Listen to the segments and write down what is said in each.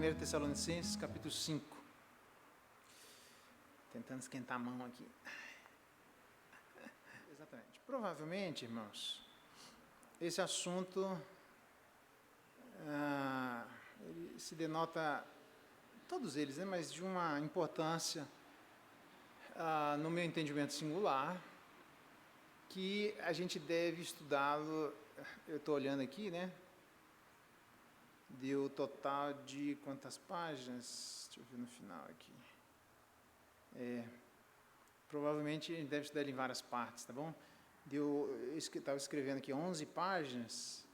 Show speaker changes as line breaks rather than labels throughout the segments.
1 Tessalonicenses, capítulo 5. Tentando esquentar a mão aqui. Exatamente. Provavelmente, irmãos, esse assunto ele se denota, todos eles, né, mas de uma importância, no meu entendimento singular, que a gente deve estudá-lo. Eu estou olhando aqui, né? Deu total de quantas páginas? Deixa eu ver no final aqui. Provavelmente a gente deve estudar ele em várias partes, tá bom? Eu estava escrevendo aqui 11 páginas,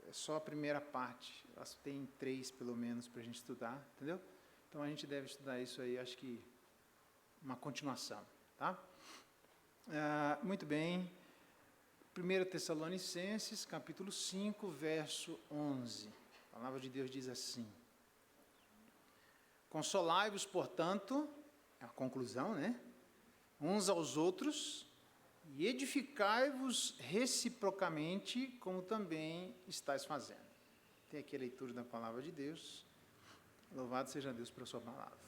é só a primeira parte. Elas tem 3 pelo menos para a gente estudar, entendeu? Então a gente deve estudar isso aí, acho que uma continuação, tá? Muito bem. 1 Tessalonicenses, capítulo 5, verso 11. A palavra de Deus diz assim: Consolai-vos, portanto, é a conclusão, né? Uns aos outros, e edificai-vos reciprocamente, como também estáis fazendo. Tem aqui a leitura da palavra de Deus. Louvado seja Deus pela sua palavra.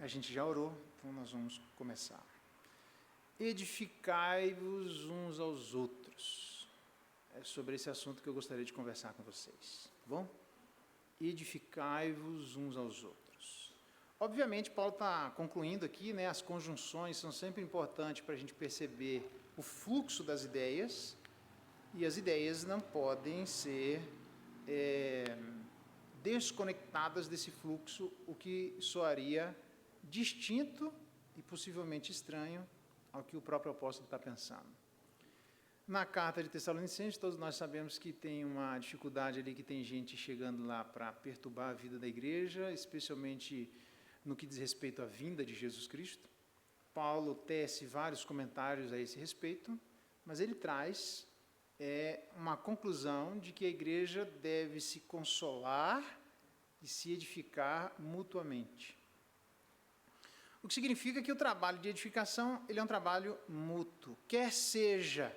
A gente já orou, então nós vamos começar. Edificai-vos uns aos outros. É sobre esse assunto que eu gostaria de conversar com vocês, tá bom? Edificai-vos uns aos outros. Obviamente, Paulo está concluindo aqui, né? As conjunções são sempre importantes para a gente perceber o fluxo das ideias, e as ideias não podem ser desconectadas desse fluxo, o que soaria distinto e possivelmente estranho ao que o próprio apóstolo está pensando. Na carta de Tessalonicenses, todos nós sabemos que tem uma dificuldade ali, que tem gente chegando lá para perturbar a vida da igreja, especialmente no que diz respeito à vinda de Jesus Cristo. Paulo tece vários comentários a esse respeito, mas ele traz uma conclusão de que a igreja deve se consolar e se edificar mutuamente. O que significa que o trabalho de edificação ele é um trabalho mútuo, quer seja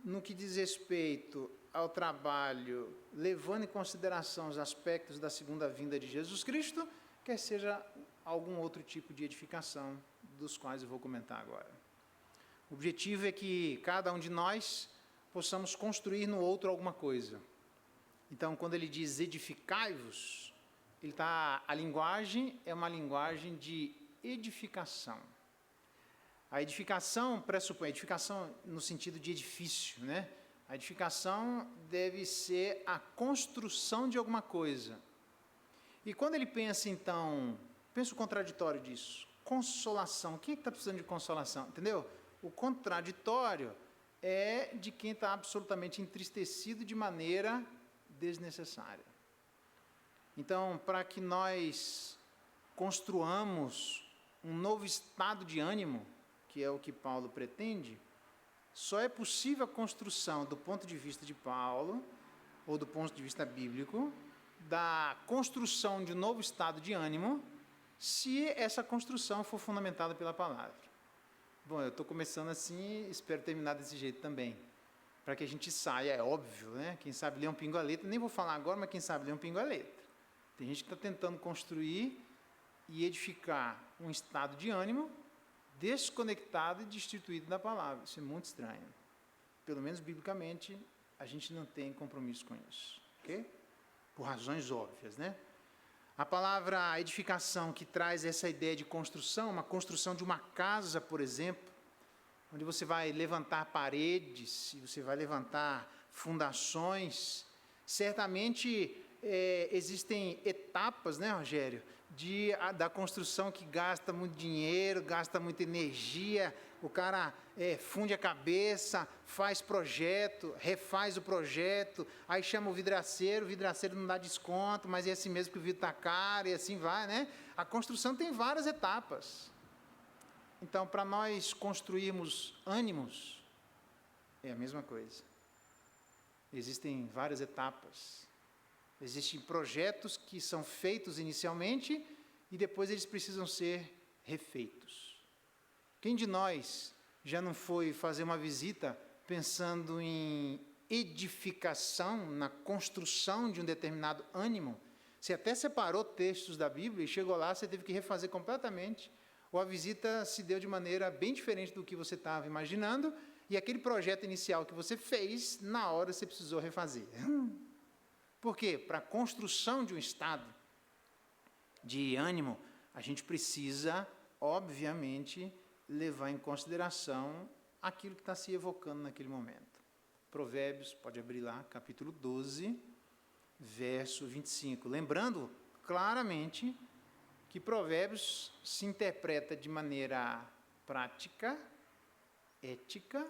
no que diz respeito ao trabalho levando em consideração os aspectos da segunda vinda de Jesus Cristo, quer seja algum outro tipo de edificação, dos quais eu vou comentar agora. O objetivo é que cada um de nós possamos construir no outro alguma coisa. Então, quando ele diz edificai-vos, a linguagem é uma linguagem de edificação. A edificação pressupõe, edificação no sentido de edifício, né? A edificação deve ser a construção de alguma coisa. E quando ele pensa, então, pensa o contraditório disso, consolação. Quem é que está precisando de consolação? Entendeu? O contraditório é de quem está absolutamente entristecido de maneira desnecessária. Então, para que nós construamos um novo estado de ânimo, que é o que Paulo pretende, só é possível a construção, do ponto de vista de Paulo, ou do ponto de vista bíblico, da construção de um novo estado de ânimo, se essa construção for fundamentada pela palavra. Bom, eu estou começando assim, espero terminar desse jeito também, para que a gente saia, é óbvio, né? Quem sabe ler um pingo a letra, nem vou falar agora, mas quem sabe ler um pingo a letra. Tem gente que está tentando construir e edificar um estado de ânimo desconectado e destituído da palavra. Isso é muito estranho. Pelo menos biblicamente, a gente não tem compromisso com isso, ok? Por razões óbvias, né? A palavra edificação, que traz essa ideia de construção, uma construção de uma casa, por exemplo, onde você vai levantar paredes, e você vai levantar fundações, certamente existem etapas, né, Rogério, da construção que gasta muito dinheiro, gasta muita energia, o cara funde a cabeça, faz projeto, refaz o projeto, aí chama o vidraceiro não dá desconto, mas é assim mesmo que o vidro está caro, e assim vai, né? A construção tem várias etapas. Então, para nós construirmos ânimos, é a mesma coisa. Existem várias etapas. Existem projetos que são feitos inicialmente e depois eles precisam ser refeitos. Quem de nós já não foi fazer uma visita pensando em edificação, na construção de um determinado ânimo, Você até separou textos da Bíblia e chegou lá, você teve que refazer completamente, ou a visita se deu de maneira bem diferente do que você estava imaginando, e aquele projeto inicial que você fez, na hora você precisou refazer. Por quê? Para a construção de um estado de ânimo, a gente precisa, obviamente, levar em consideração aquilo que está se evocando naquele momento. Provérbios, pode abrir lá, capítulo 12, verso 25. Lembrando claramente que Provérbios se interpreta de maneira prática, ética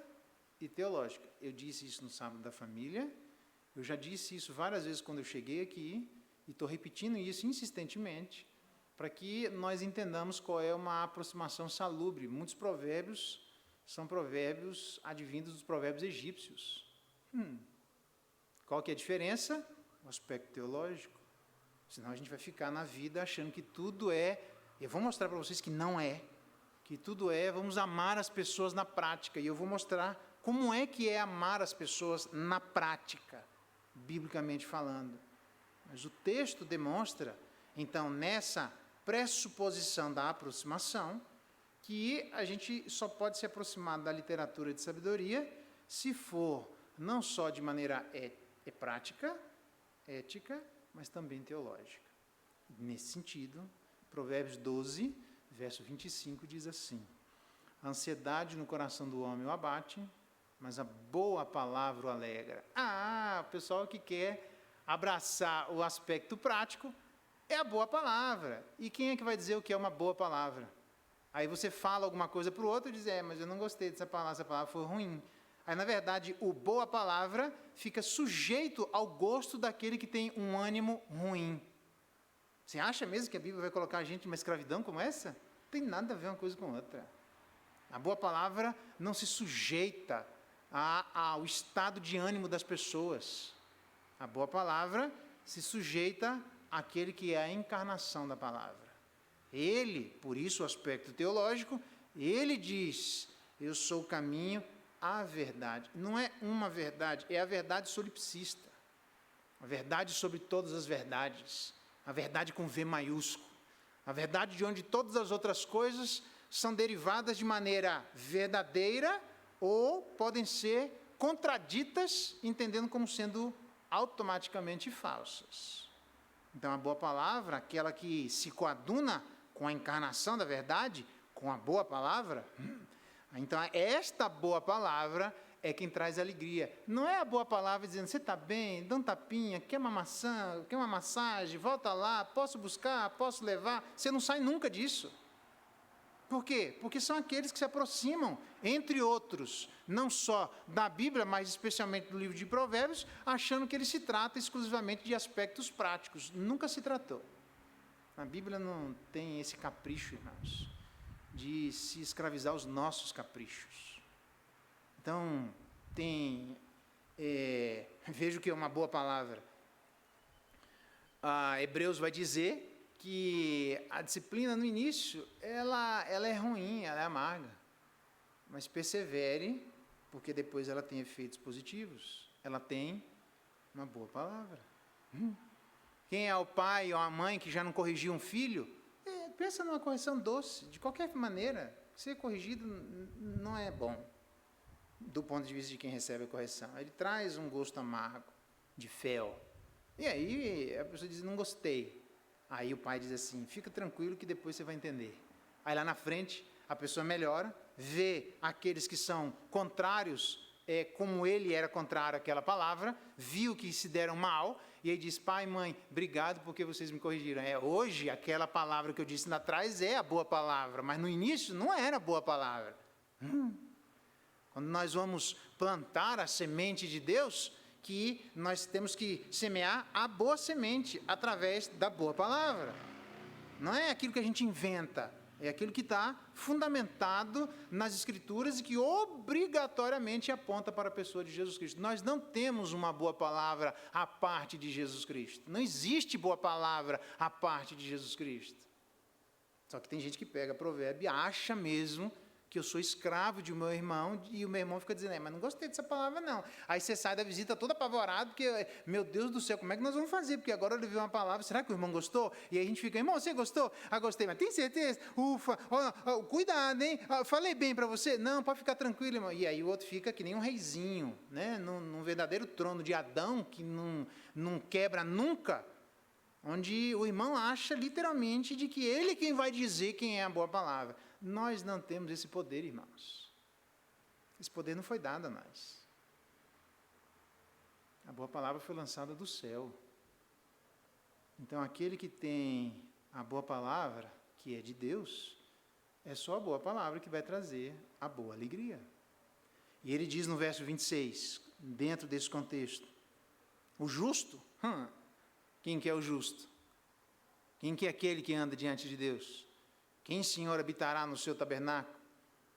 e teológica. Eu disse isso no Sábado da Família, eu já disse isso várias vezes quando eu cheguei aqui, e estou repetindo isso insistentemente, para que nós entendamos qual é uma aproximação salubre. Muitos provérbios são provérbios advindos dos provérbios egípcios. Qual que é a diferença? O aspecto teológico. Senão a gente vai ficar na vida achando que tudo é... Eu vou mostrar para vocês que não é. Que tudo é, vamos amar as pessoas na prática. E eu vou mostrar como é que é amar as pessoas na prática, biblicamente falando. Mas o texto demonstra, então, nessa pressuposição da aproximação, que a gente só pode se aproximar da literatura de sabedoria se for não só de maneira prática, ética, mas também teológica. Nesse sentido, Provérbios 12, verso 25, diz assim: a ansiedade no coração do homem o abate, mas a boa palavra o alegra. O pessoal que quer abraçar o aspecto prático é a boa palavra. E quem é que vai dizer o que é uma boa palavra? Aí você fala alguma coisa para o outro e diz, mas eu não gostei dessa palavra, essa palavra foi ruim. Aí, na verdade, o boa palavra fica sujeito ao gosto daquele que tem um ânimo ruim. Você acha mesmo que a Bíblia vai colocar a gente numa escravidão como essa? Não tem nada a ver uma coisa com outra. A boa palavra não se sujeita ao estado de ânimo das pessoas. A boa palavra se sujeita àquele que é a encarnação da palavra. Ele, por isso o aspecto teológico, ele diz, eu sou o caminho, a verdade. Não é uma verdade, é a verdade solipsista. A verdade sobre todas as verdades. A verdade com V maiúsculo. A verdade de onde todas as outras coisas são derivadas de maneira verdadeira ou podem ser contraditas, entendendo como sendo automaticamente falsas. Então, a boa palavra, aquela que se coaduna com a encarnação da verdade, com a boa palavra, então esta boa palavra é quem traz alegria. Não é a boa palavra dizendo, você está bem, dá um tapinha, quer uma maçã, quer uma massagem, volta lá, posso buscar, posso levar. Você não sai nunca disso. Por quê? Porque são aqueles que se aproximam, entre outros, não só da Bíblia, mas especialmente do livro de Provérbios, achando que ele se trata exclusivamente de aspectos práticos. Nunca se tratou. A Bíblia não tem esse capricho, irmãos, de se escravizar aos nossos caprichos. Então, vejo que é uma boa palavra. Hebreus vai dizer que a disciplina no início, ela é ruim, ela é amarga, mas persevere, porque depois ela tem efeitos positivos, ela tem uma boa palavra. Quem é o pai ou a mãe que já não corrigiu um filho, pensa numa correção doce, de qualquer maneira, ser corrigido não é bom, do ponto de vista de quem recebe a correção, ele traz um gosto amargo, de fel, e aí a pessoa diz, não gostei. Aí o pai diz assim, fica tranquilo que depois você vai entender. Aí lá na frente, a pessoa melhora, vê aqueles que são contrários, como ele era contrário àquela palavra, viu que se deram mal, e aí diz, pai, mãe, obrigado porque vocês me corrigiram. Hoje, aquela palavra que eu disse lá atrás é a boa palavra, mas no início não era a boa palavra. Quando nós vamos plantar a semente de Deus, que nós temos que semear a boa semente através da boa palavra. Não é aquilo que a gente inventa, é aquilo que está fundamentado nas Escrituras e que obrigatoriamente aponta para a pessoa de Jesus Cristo. Nós não temos uma boa palavra à parte de Jesus Cristo. Não existe boa palavra à parte de Jesus Cristo. Só que tem gente que pega provérbio e acha mesmo que eu sou escravo de meu irmão, e o meu irmão fica dizendo, mas não gostei dessa palavra não. Aí você sai da visita todo apavorado, porque, meu Deus do céu, como é que nós vamos fazer? Porque agora eu ouvi uma palavra, será que o irmão gostou? E aí a gente fica, irmão, você gostou? Ah, gostei, mas tem certeza? Ufa, cuidado, hein? Falei bem para você? Não, pode ficar tranquilo, irmão. E aí o outro fica que nem um reizinho, né? Num verdadeiro trono de Adão, que não quebra nunca, onde o irmão acha literalmente de que ele é quem vai dizer quem é a boa palavra. Nós não temos esse poder, irmãos. Esse poder não foi dado a nós. A boa palavra foi lançada do céu. Então, aquele que tem a boa palavra, que é de Deus, é só a boa palavra que vai trazer a boa alegria. E ele diz no verso 26, dentro desse contexto, o justo, quem que é o justo? Quem que é aquele que anda diante de Deus? Quem, Senhor, habitará no seu tabernáculo?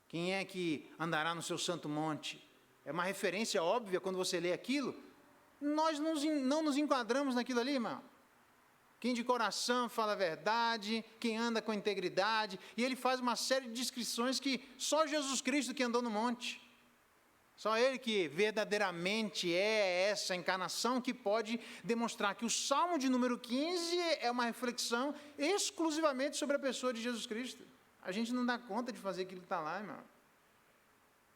Quem é que andará no seu santo monte? É uma referência óbvia quando você lê aquilo. Nós não nos enquadramos naquilo ali, irmão. Quem de coração fala a verdade, quem anda com integridade, e ele faz uma série de descrições que só Jesus Cristo que andou no monte. Só ele que verdadeiramente é essa encarnação que pode demonstrar que o Salmo de número 15 é uma reflexão exclusivamente sobre a pessoa de Jesus Cristo. A gente não dá conta de fazer aquilo que está lá, irmão.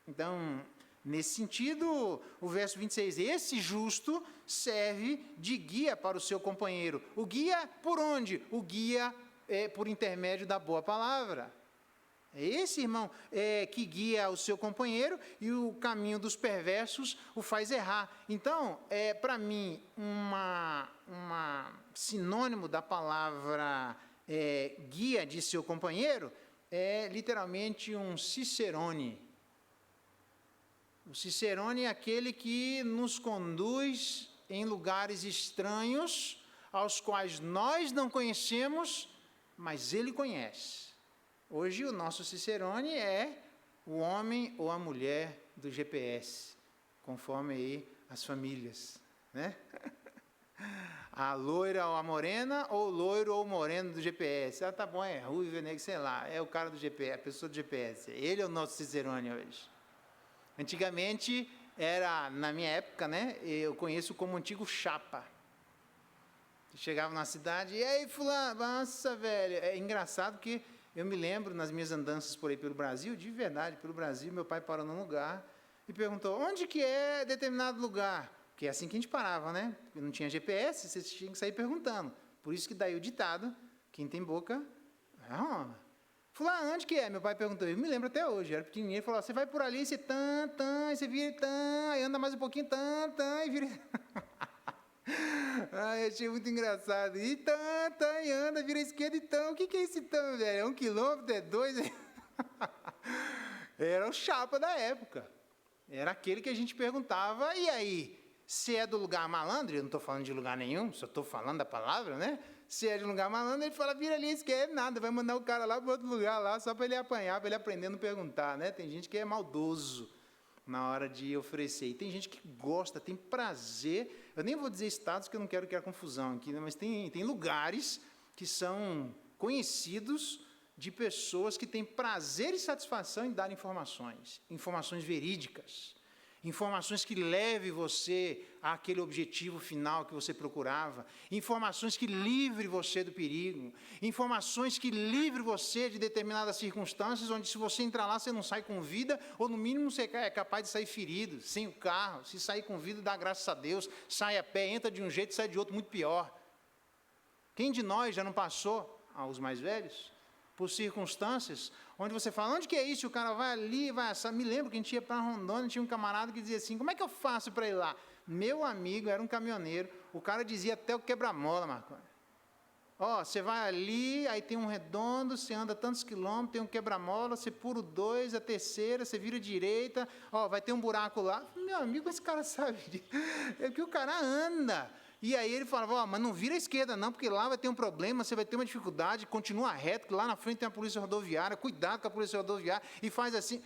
Então, nesse sentido, o verso 26, esse justo serve de guia para o seu companheiro. O guia por onde? O guia por intermédio da boa palavra. É esse irmão que guia o seu companheiro e o caminho dos perversos o faz errar. Então, para mim, uma sinônimo da palavra guia de seu companheiro é literalmente um cicerone. O cicerone é aquele que nos conduz em lugares estranhos, aos quais nós não conhecemos, mas ele conhece. Hoje o nosso cicerone é o homem ou a mulher do GPS, conforme aí as famílias, né? A loira ou a morena, ou o loiro ou o moreno do GPS. Tá bom, é ruivo, né, sei lá, é o cara do GPS, a pessoa do GPS. Ele é o nosso cicerone hoje. Antigamente, na minha época, né, eu conheço como antigo chapa. Chegava na cidade, e aí fulano, nossa, velho, é engraçado que eu me lembro, nas minhas andanças por aí pelo Brasil, de verdade, pelo Brasil, meu pai parou num lugar e perguntou, onde que é determinado lugar? Porque é assim que a gente parava, né? Não tinha GPS, você tinha que sair perguntando. Por isso que daí o ditado, quem tem boca, fulano, onde que é? Meu pai perguntou, eu me lembro até hoje, era pequenininho, ele falou, você vai por ali, você aí você vira, aí anda mais um pouquinho, e vira... eu achei muito engraçado. E anda, vira esquerda e o que é esse velho? É 1 quilômetro, é 2? Era o chapa da época. Era aquele que a gente perguntava, e aí? Se é do lugar malandro, eu não estou falando de lugar nenhum, só estou falando da palavra, né? Se é de lugar malandro, ele fala, vira ali à esquerda, nada, vai mandar o cara lá para outro lugar, lá, só para ele apanhar, para ele aprender a não perguntar, né? Tem gente que é maldoso na hora de oferecer. E tem gente que gosta, tem prazer, eu nem vou dizer estados, que eu não quero criar confusão aqui, né? Mas tem lugares que são conhecidos de pessoas que têm prazer e satisfação em dar informações verídicas, informações que levem você àquele objetivo final que você procurava, informações que livrem você do perigo, informações que livrem você de determinadas circunstâncias, onde se você entrar lá, você não sai com vida, ou no mínimo você é capaz de sair ferido, sem o carro. Se sair com vida, dá graças a Deus, sai a pé, entra de um jeito, sai de outro, muito pior. Quem de nós já não passou, aos mais velhos, por circunstâncias, onde você fala, onde que é isso? O cara vai ali, vai assar. Me lembro que a gente ia para Rondônia, tinha um camarada que dizia assim, como é que eu faço para ir lá? Meu amigo era um caminhoneiro, o cara dizia até o quebra-mola, Marco. Você vai ali, aí tem um redondo, você anda tantos quilômetros, tem um quebra-mola, você pula 2, a terceira, você vira direita, vai ter um buraco lá. Meu amigo, esse cara sabe, é que o cara anda. E aí ele falava, mas não vira à esquerda não, porque lá vai ter um problema, você vai ter uma dificuldade, continua reto, que lá na frente tem a polícia rodoviária, cuidado com a polícia rodoviária, e faz assim.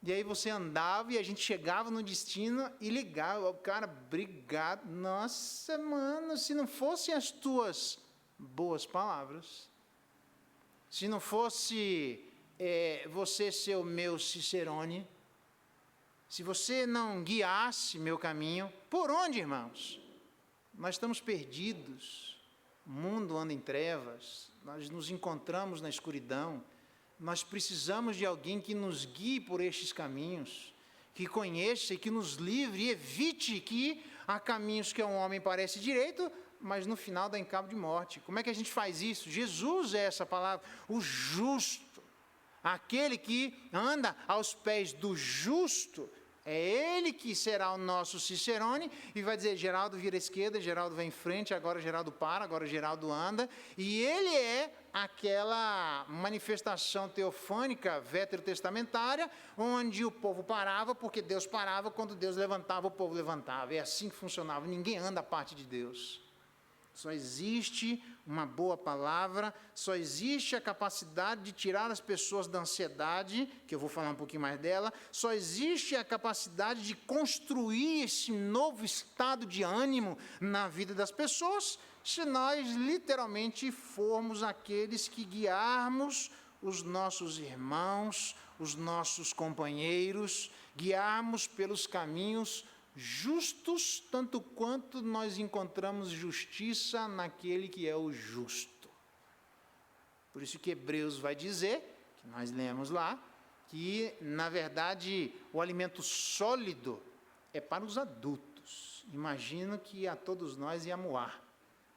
E aí você andava e a gente chegava no destino e ligava, o cara, obrigado, nossa, mano, se não fossem as tuas boas palavras, se não fosse você ser o meu Cicerone, se você não guiasse meu caminho, por onde, irmãos? Nós estamos perdidos, o mundo anda em trevas, nós nos encontramos na escuridão, nós precisamos de alguém que nos guie por estes caminhos, que conheça e que nos livre e evite que há caminhos que a um homem parece direito, mas no final dá em cabo de morte. Como é que a gente faz isso? Jesus é essa palavra, o justo, aquele que anda aos pés do justo. É ele que será o nosso Cicerone e vai dizer, Geraldo vira à esquerda, Geraldo vai em frente, agora Geraldo para, agora Geraldo anda. E ele é aquela manifestação teofânica veterotestamentária, onde o povo parava, porque Deus parava, quando Deus levantava, o povo levantava. É assim que funcionava, ninguém anda à parte de Deus. Só existe uma boa palavra, só existe a capacidade de tirar as pessoas da ansiedade, que eu vou falar um pouquinho mais dela, só existe a capacidade de construir esse novo estado de ânimo na vida das pessoas, se nós literalmente formos aqueles que guiarmos os nossos irmãos, os nossos companheiros, guiarmos pelos caminhos justos, tanto quanto nós encontramos justiça naquele que é o justo. Por isso que Hebreus vai dizer, que nós lemos lá, que, na verdade, o alimento sólido é para os adultos. Imagino que a todos nós ia moar.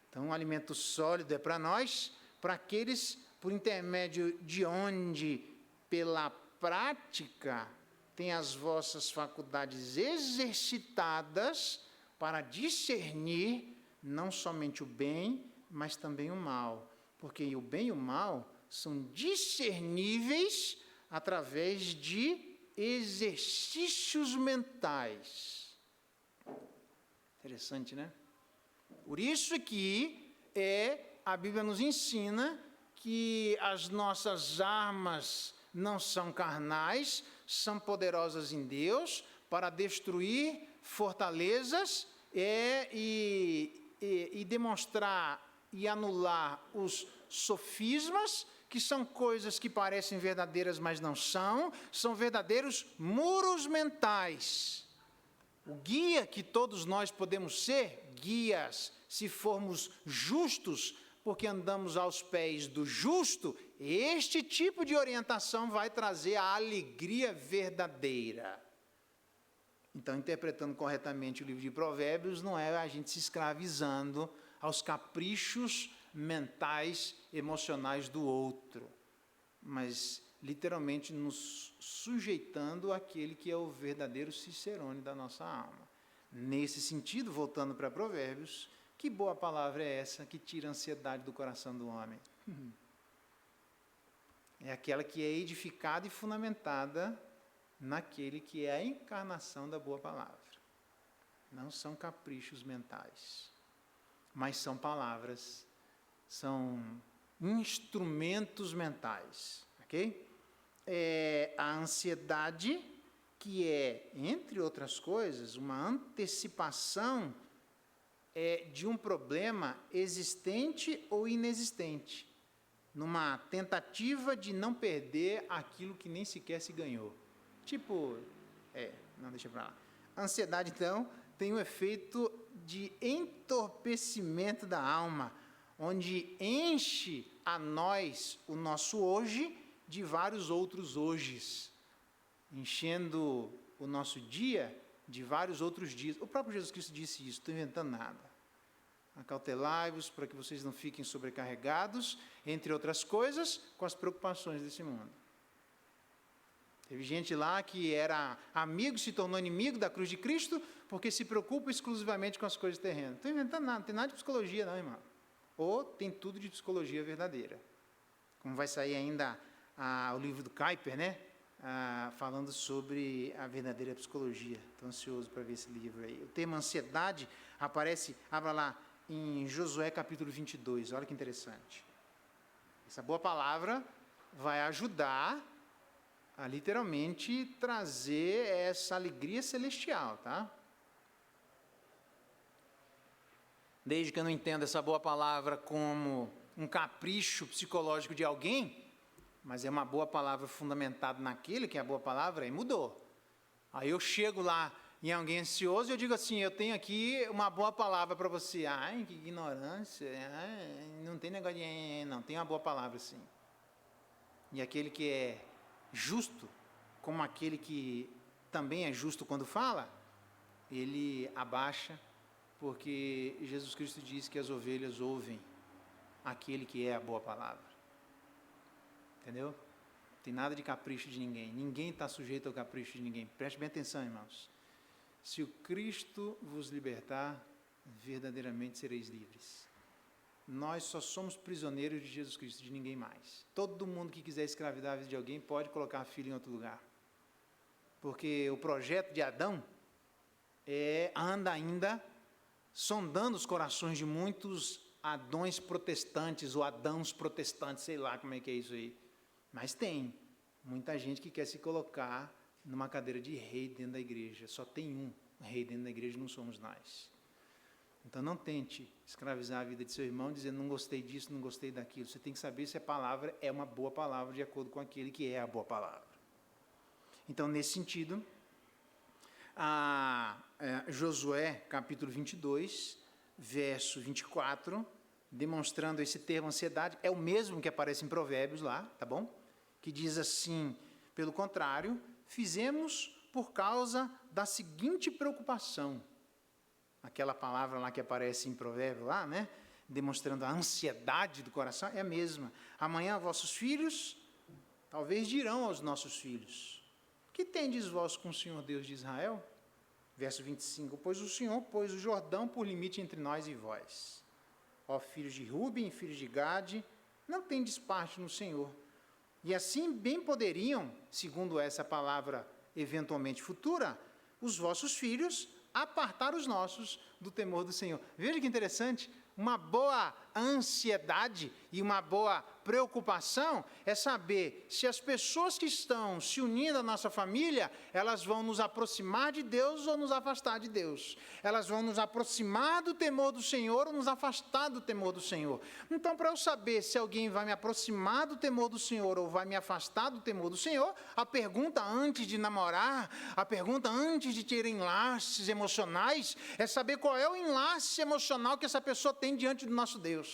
Então, o alimento sólido é para nós, para aqueles, por intermédio de onde, pela prática, tem as vossas faculdades exercitadas para discernir não somente o bem, mas também o mal. Porque o bem e o mal são discerníveis através de exercícios mentais. Interessante, né? Por isso que a Bíblia nos ensina que as nossas armas não são carnais, são poderosas em Deus para destruir fortalezas e demonstrar e anular os sofismas, que são coisas que parecem verdadeiras, mas não são verdadeiros muros mentais. O guia que todos nós podemos ser, guias, se formos justos, porque andamos aos pés do justo, este tipo de orientação vai trazer a alegria verdadeira. Então, interpretando corretamente o livro de Provérbios, não é a gente se escravizando aos caprichos mentais, emocionais do outro, mas literalmente nos sujeitando àquele que é o verdadeiro cicerone da nossa alma. Nesse sentido, voltando para Provérbios, que boa palavra é essa que tira a ansiedade do coração do homem? É aquela que é edificada e fundamentada naquele que é a encarnação da boa palavra. Não são caprichos mentais, mas são palavras, são instrumentos mentais, ok? A ansiedade, que é, entre outras coisas, uma antecipação de um problema existente ou inexistente, numa tentativa de não perder aquilo que nem sequer se ganhou. Tipo, não, deixa pra lá. A ansiedade, então, tem um efeito de entorpecimento da alma, onde enche a nós, o nosso hoje, de vários outros hojes, enchendo o nosso dia de vários outros dias. O próprio Jesus Cristo disse isso, estou inventando nada. Acautelai-vos para que vocês não fiquem sobrecarregados, entre outras coisas, com as preocupações desse mundo. Teve gente lá que era amigo, se tornou inimigo da cruz de Cristo, porque se preocupa exclusivamente com as coisas terrenas. Não estou inventando nada, não tem nada de psicologia não, irmão. Ou tem tudo de psicologia verdadeira. Como vai sair ainda o livro do Kuyper, né? Falando sobre a verdadeira psicologia. Estou ansioso para ver esse livro aí. O termo ansiedade aparece, abra lá, em Josué capítulo 22. Olha que interessante. Essa boa palavra vai ajudar a literalmente trazer essa alegria celestial, tá? Desde que eu não entenda essa boa palavra como um capricho psicológico de alguém, mas é uma boa palavra fundamentada naquele que é a boa palavra, e mudou. Aí eu chego lá em alguém ansioso e eu digo assim, eu tenho aqui uma boa palavra para você. Ai, que ignorância, ai, não tem negócio de... Não, tem uma boa palavra sim. E aquele que é justo, como aquele que também é justo quando fala, ele abaixa, porque Jesus Cristo diz que as ovelhas ouvem aquele que é a boa palavra. Entendeu? Não tem nada de capricho de ninguém. Ninguém está sujeito ao capricho de ninguém. Preste bem atenção, irmãos. Se o Cristo vos libertar, verdadeiramente sereis livres. Nós só somos prisioneiros de Jesus Cristo, de ninguém mais. Todo mundo que quiser escravidar a vida de alguém pode colocar a filha em outro lugar. Porque o projeto de Adão anda ainda sondando os corações de muitos Adões protestantes ou Adãos protestantes, sei lá como é que é isso aí. Mas tem muita gente que quer se colocar numa cadeira de rei dentro da igreja. Só tem um rei dentro da igreja, não somos nós. Então não tente escravizar a vida de seu irmão dizendo não gostei disso, não gostei daquilo. Você tem que saber se a palavra é uma boa palavra de acordo com aquele que é a boa palavra. Então, nesse sentido, Josué, capítulo 22, verso 24, demonstrando esse termo ansiedade, é o mesmo que aparece em Provérbios lá, tá bom? Que diz assim, pelo contrário, fizemos por causa da seguinte preocupação. Aquela palavra lá que aparece em Provérbios lá, né? Demonstrando a ansiedade do coração, é a mesma. Amanhã vossos filhos, talvez dirão aos nossos filhos, que tendes vós com o Senhor Deus de Israel? Verso 25, pois o Senhor pôs o Jordão por limite entre nós e vós. Ó filhos de Ruben, filhos de Gade, não tendes parte no Senhor. E assim bem poderiam, segundo essa palavra eventualmente futura, os vossos filhos apartar os nossos do temor do Senhor. Veja que interessante, uma boa ansiedade e uma boa preocupação é saber se as pessoas que estão se unindo à nossa família, elas vão nos aproximar de Deus ou nos afastar de Deus. Elas vão nos aproximar do temor do Senhor ou nos afastar do temor do Senhor. Então, para eu saber se alguém vai me aproximar do temor do Senhor ou vai me afastar do temor do Senhor, a pergunta antes de namorar, a pergunta antes de ter enlaces emocionais, é saber qual é o enlace emocional que essa pessoa tem diante do nosso Deus.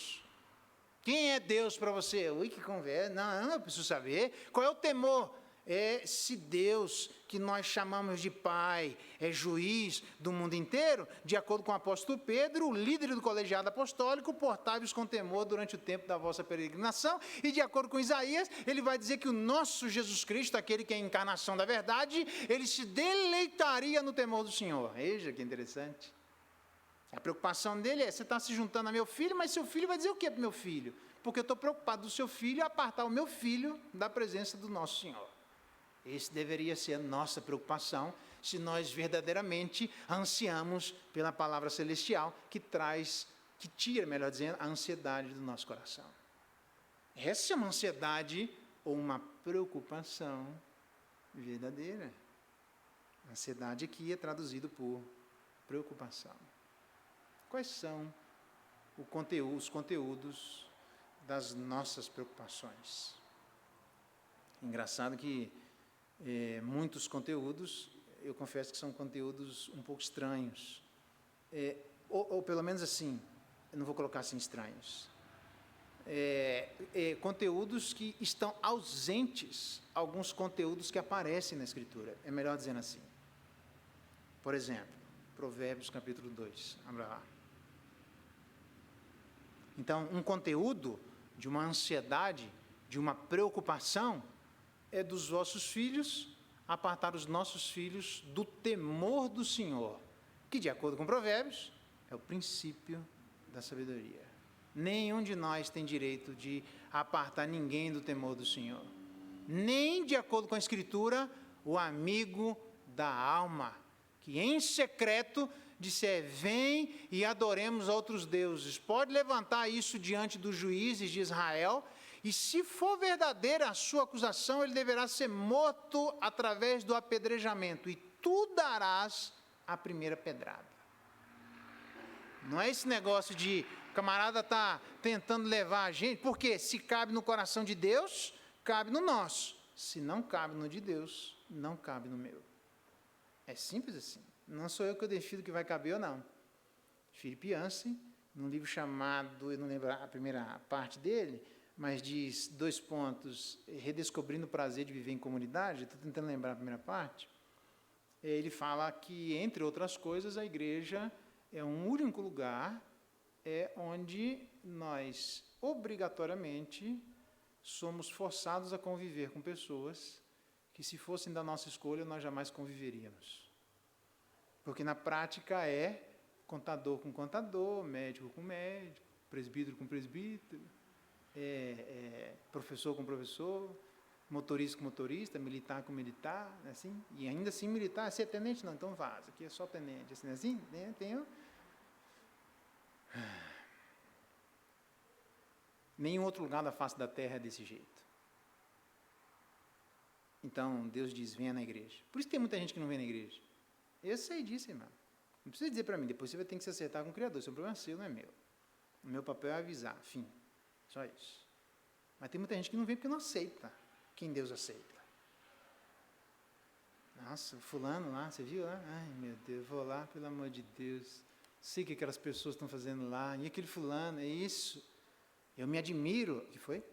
Quem é Deus para você? Ui, que conversa. Não, eu preciso saber. Qual é o temor? É se Deus, que nós chamamos de Pai, é juiz do mundo inteiro, de acordo com o apóstolo Pedro, o líder do colegiado apostólico, portai-vos com temor durante o tempo da vossa peregrinação, e de acordo com Isaías, ele vai dizer que o nosso Jesus Cristo, aquele que é a encarnação da verdade, ele se deleitaria no temor do Senhor. Veja que interessante. A preocupação dele é, você está se juntando a meu filho, mas seu filho vai dizer o que para o meu filho? Porque eu estou preocupado do seu filho apartar o meu filho da presença do nosso Senhor. Esse deveria ser a nossa preocupação, se nós verdadeiramente ansiamos pela palavra celestial, que tira, melhor dizendo, a ansiedade do nosso coração. Essa é uma ansiedade ou uma preocupação verdadeira. Ansiedade aqui é traduzido por preocupação. Quais são os conteúdos das nossas preocupações? Engraçado que muitos conteúdos, eu confesso que são conteúdos um pouco estranhos. Ou pelo menos assim, eu não vou colocar assim estranhos. Conteúdos que estão ausentes, alguns conteúdos que aparecem na Escritura. É melhor dizendo assim. Por exemplo, Provérbios capítulo 2. Abra lá. Então, um conteúdo de uma ansiedade, de uma preocupação, é dos vossos filhos, apartar os nossos filhos do temor do Senhor, que, de acordo com Provérbios, é o princípio da sabedoria. Nenhum de nós tem direito de apartar ninguém do temor do Senhor. Nem, de acordo com a Escritura, o amigo da alma, que em secreto disser, vem e adoremos outros deuses. Pode levantar isso diante dos juízes de Israel, e se for verdadeira a sua acusação, ele deverá ser morto através do apedrejamento, e tu darás a primeira pedrada. Não é esse negócio de o camarada está tentando levar a gente, porque se cabe no coração de Deus, cabe no nosso. Se não cabe no de Deus, não cabe no meu. É simples assim. Não sou eu que eu decido que vai caber ou não. Philip Yancey, num livro chamado, eu não lembro a primeira parte dele, mas diz, 2 pontos, redescobrindo o prazer de viver em comunidade, estou tentando lembrar a primeira parte, ele fala que, entre outras coisas, a igreja é um único lugar onde nós, obrigatoriamente, somos forçados a conviver com pessoas que, se fossem da nossa escolha, nós jamais conviveríamos. Porque, na prática, é contador com contador, médico com médico, presbítero com presbítero, professor com professor, motorista com motorista, militar com militar, assim, e ainda assim militar, se é tenente, não, então vaza, aqui é só tenente, assim, né, nenhum outro lugar da face da terra é desse jeito. Então, Deus diz, venha na igreja. Por isso que tem muita gente que não vem na igreja. Eu sei disso, irmão. Não precisa dizer para mim, depois você vai ter que se acertar com o Criador, isso é um problema seu, não é meu. O meu papel é avisar, fim. Só isso. Mas tem muita gente que não vem porque não aceita quem Deus aceita. Nossa, fulano lá, você viu lá? Ai, meu Deus, vou lá, pelo amor de Deus. Sei o que aquelas pessoas estão fazendo lá. E aquele fulano, é isso. Eu me admiro. O que foi?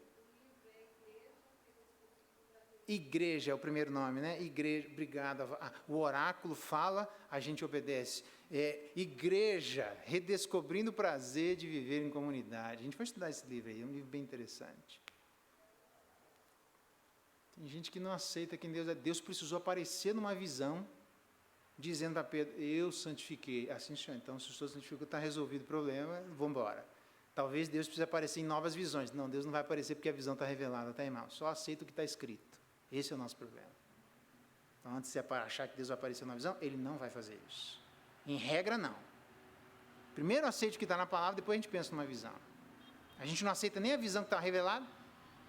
Igreja é o primeiro nome, né? Igreja, obrigado. O oráculo fala, a gente obedece. Igreja, redescobrindo o prazer de viver em comunidade. A gente vai estudar esse livro aí, é um livro bem interessante. Tem gente que não aceita quem Deus é. Deus precisou aparecer numa visão, dizendo a Pedro, eu santifiquei. Assim, senhor, então se o senhor santificou, está resolvido o problema, vamos embora. Talvez Deus precise aparecer em novas visões. Não, Deus não vai aparecer porque a visão está revelada, tá, irmão? Só aceita o que está escrito. Esse é o nosso problema. Então, antes de você achar que Deus vai aparecer na visão, Ele não vai fazer isso. Em regra, não. Primeiro aceite o que está na palavra, depois a gente pensa numa visão. A gente não aceita nem a visão que está revelada,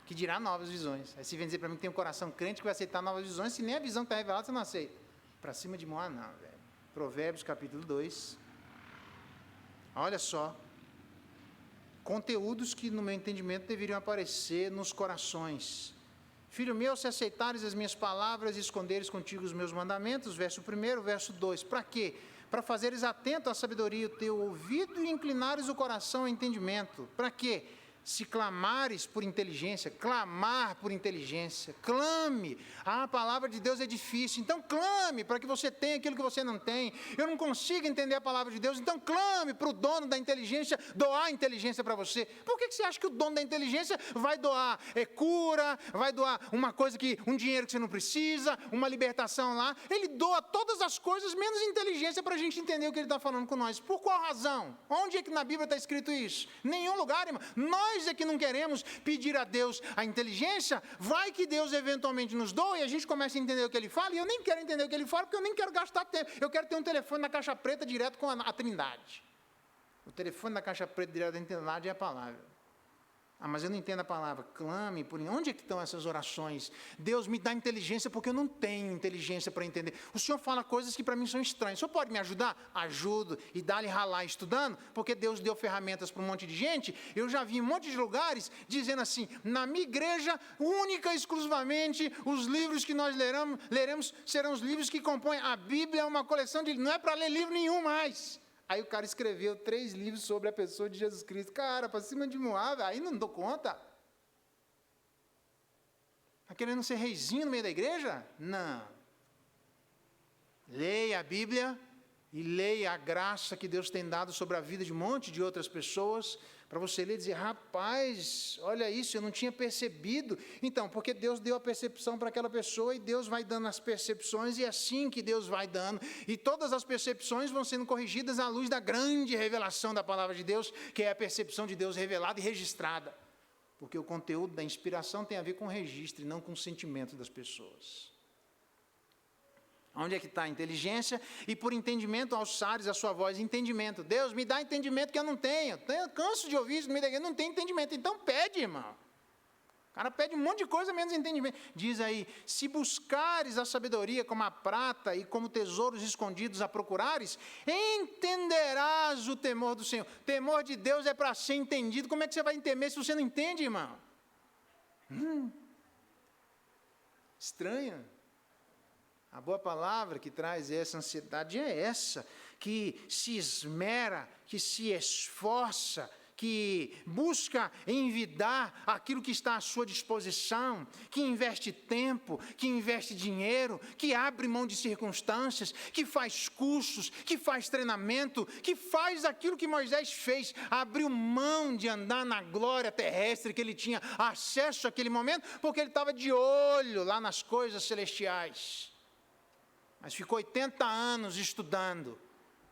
que dirá novas visões. Aí você vem dizer para mim que tem um coração crente que vai aceitar novas visões, se nem a visão que está revelada você não aceita. Para cima de Moá, não, velho. Provérbios, capítulo 2. Olha só. Conteúdos que, no meu entendimento, deveriam aparecer nos corações. Filho meu, se aceitares as minhas palavras e esconderes contigo os meus mandamentos, verso 1, verso 2. Para quê? Para fazeres atento à sabedoria o teu ouvido e inclinares o coração ao entendimento. Para quê? Se clamares por inteligência, clamar por inteligência, clame. A palavra de Deus é difícil, então clame para que você tenha aquilo que você não tem. Eu não consigo entender a palavra de Deus, então clame para o dono da inteligência doar a inteligência para você. Por que você acha que o dono da inteligência vai doar cura, vai doar um dinheiro que você não precisa, uma libertação lá? Ele doa todas as coisas, menos inteligência para a gente entender o que ele está falando com nós. Por qual razão? Onde é que na Bíblia está escrito isso? Nenhum lugar, irmão. Nós é que não queremos pedir a Deus a inteligência, vai que Deus eventualmente nos doa e a gente começa a entender o que Ele fala, e eu nem quero entender o que Ele fala, porque eu nem quero gastar tempo, eu quero ter um telefone na caixa preta direto com a Trindade. O telefone na caixa preta direto da Trindade é a palavra. Mas eu não entendo a palavra, clame, onde é que estão essas orações? Deus me dá inteligência porque eu não tenho inteligência para entender. O Senhor fala coisas que para mim são estranhas. O Senhor pode me ajudar? Ajudo. E dá-lhe ralar estudando, porque Deus deu ferramentas para um monte de gente. Eu já vi em um monte de lugares dizendo assim, na minha igreja, única e exclusivamente, os livros que nós leremos serão os livros que compõem a Bíblia, é uma coleção de... Não é para ler livro nenhum mais. Aí o cara escreveu 3 livros sobre a pessoa de Jesus Cristo. Cara, para cima de Moab, aí não dou conta. Está querendo ser reizinho no meio da igreja? Não. Leia a Bíblia e leia a graça que Deus tem dado sobre a vida de um monte de outras pessoas, para você ler e dizer, rapaz, olha isso, eu não tinha percebido. Então, porque Deus deu a percepção para aquela pessoa e Deus vai dando as percepções e é assim que Deus vai dando. E todas as percepções vão sendo corrigidas à luz da grande revelação da palavra de Deus, que é a percepção de Deus revelada e registrada. Porque o conteúdo da inspiração tem a ver com o registro e não com o sentimento das pessoas. Onde é que está a inteligência? E por entendimento alçares a sua voz, entendimento. Deus, me dá entendimento que eu não tenho. Eu canso de ouvir isso, eu não tenho entendimento. Então pede, irmão. O cara pede um monte de coisa, menos entendimento. Diz aí, se buscares a sabedoria como a prata e como tesouros escondidos a procurares, entenderás o temor do Senhor. Temor de Deus é para ser entendido. Como é que você vai temer se você não entende, irmão? estranha. A boa palavra que traz essa ansiedade é essa, que se esmera, que se esforça, que busca envidar aquilo que está à sua disposição, que investe tempo, que investe dinheiro, que abre mão de circunstâncias, que faz cursos, que faz treinamento, que faz aquilo que Moisés fez, abriu mão de andar na glória terrestre que ele tinha acesso àquele momento, porque ele estava de olho lá nas coisas celestiais. Mas ficou 80 anos estudando,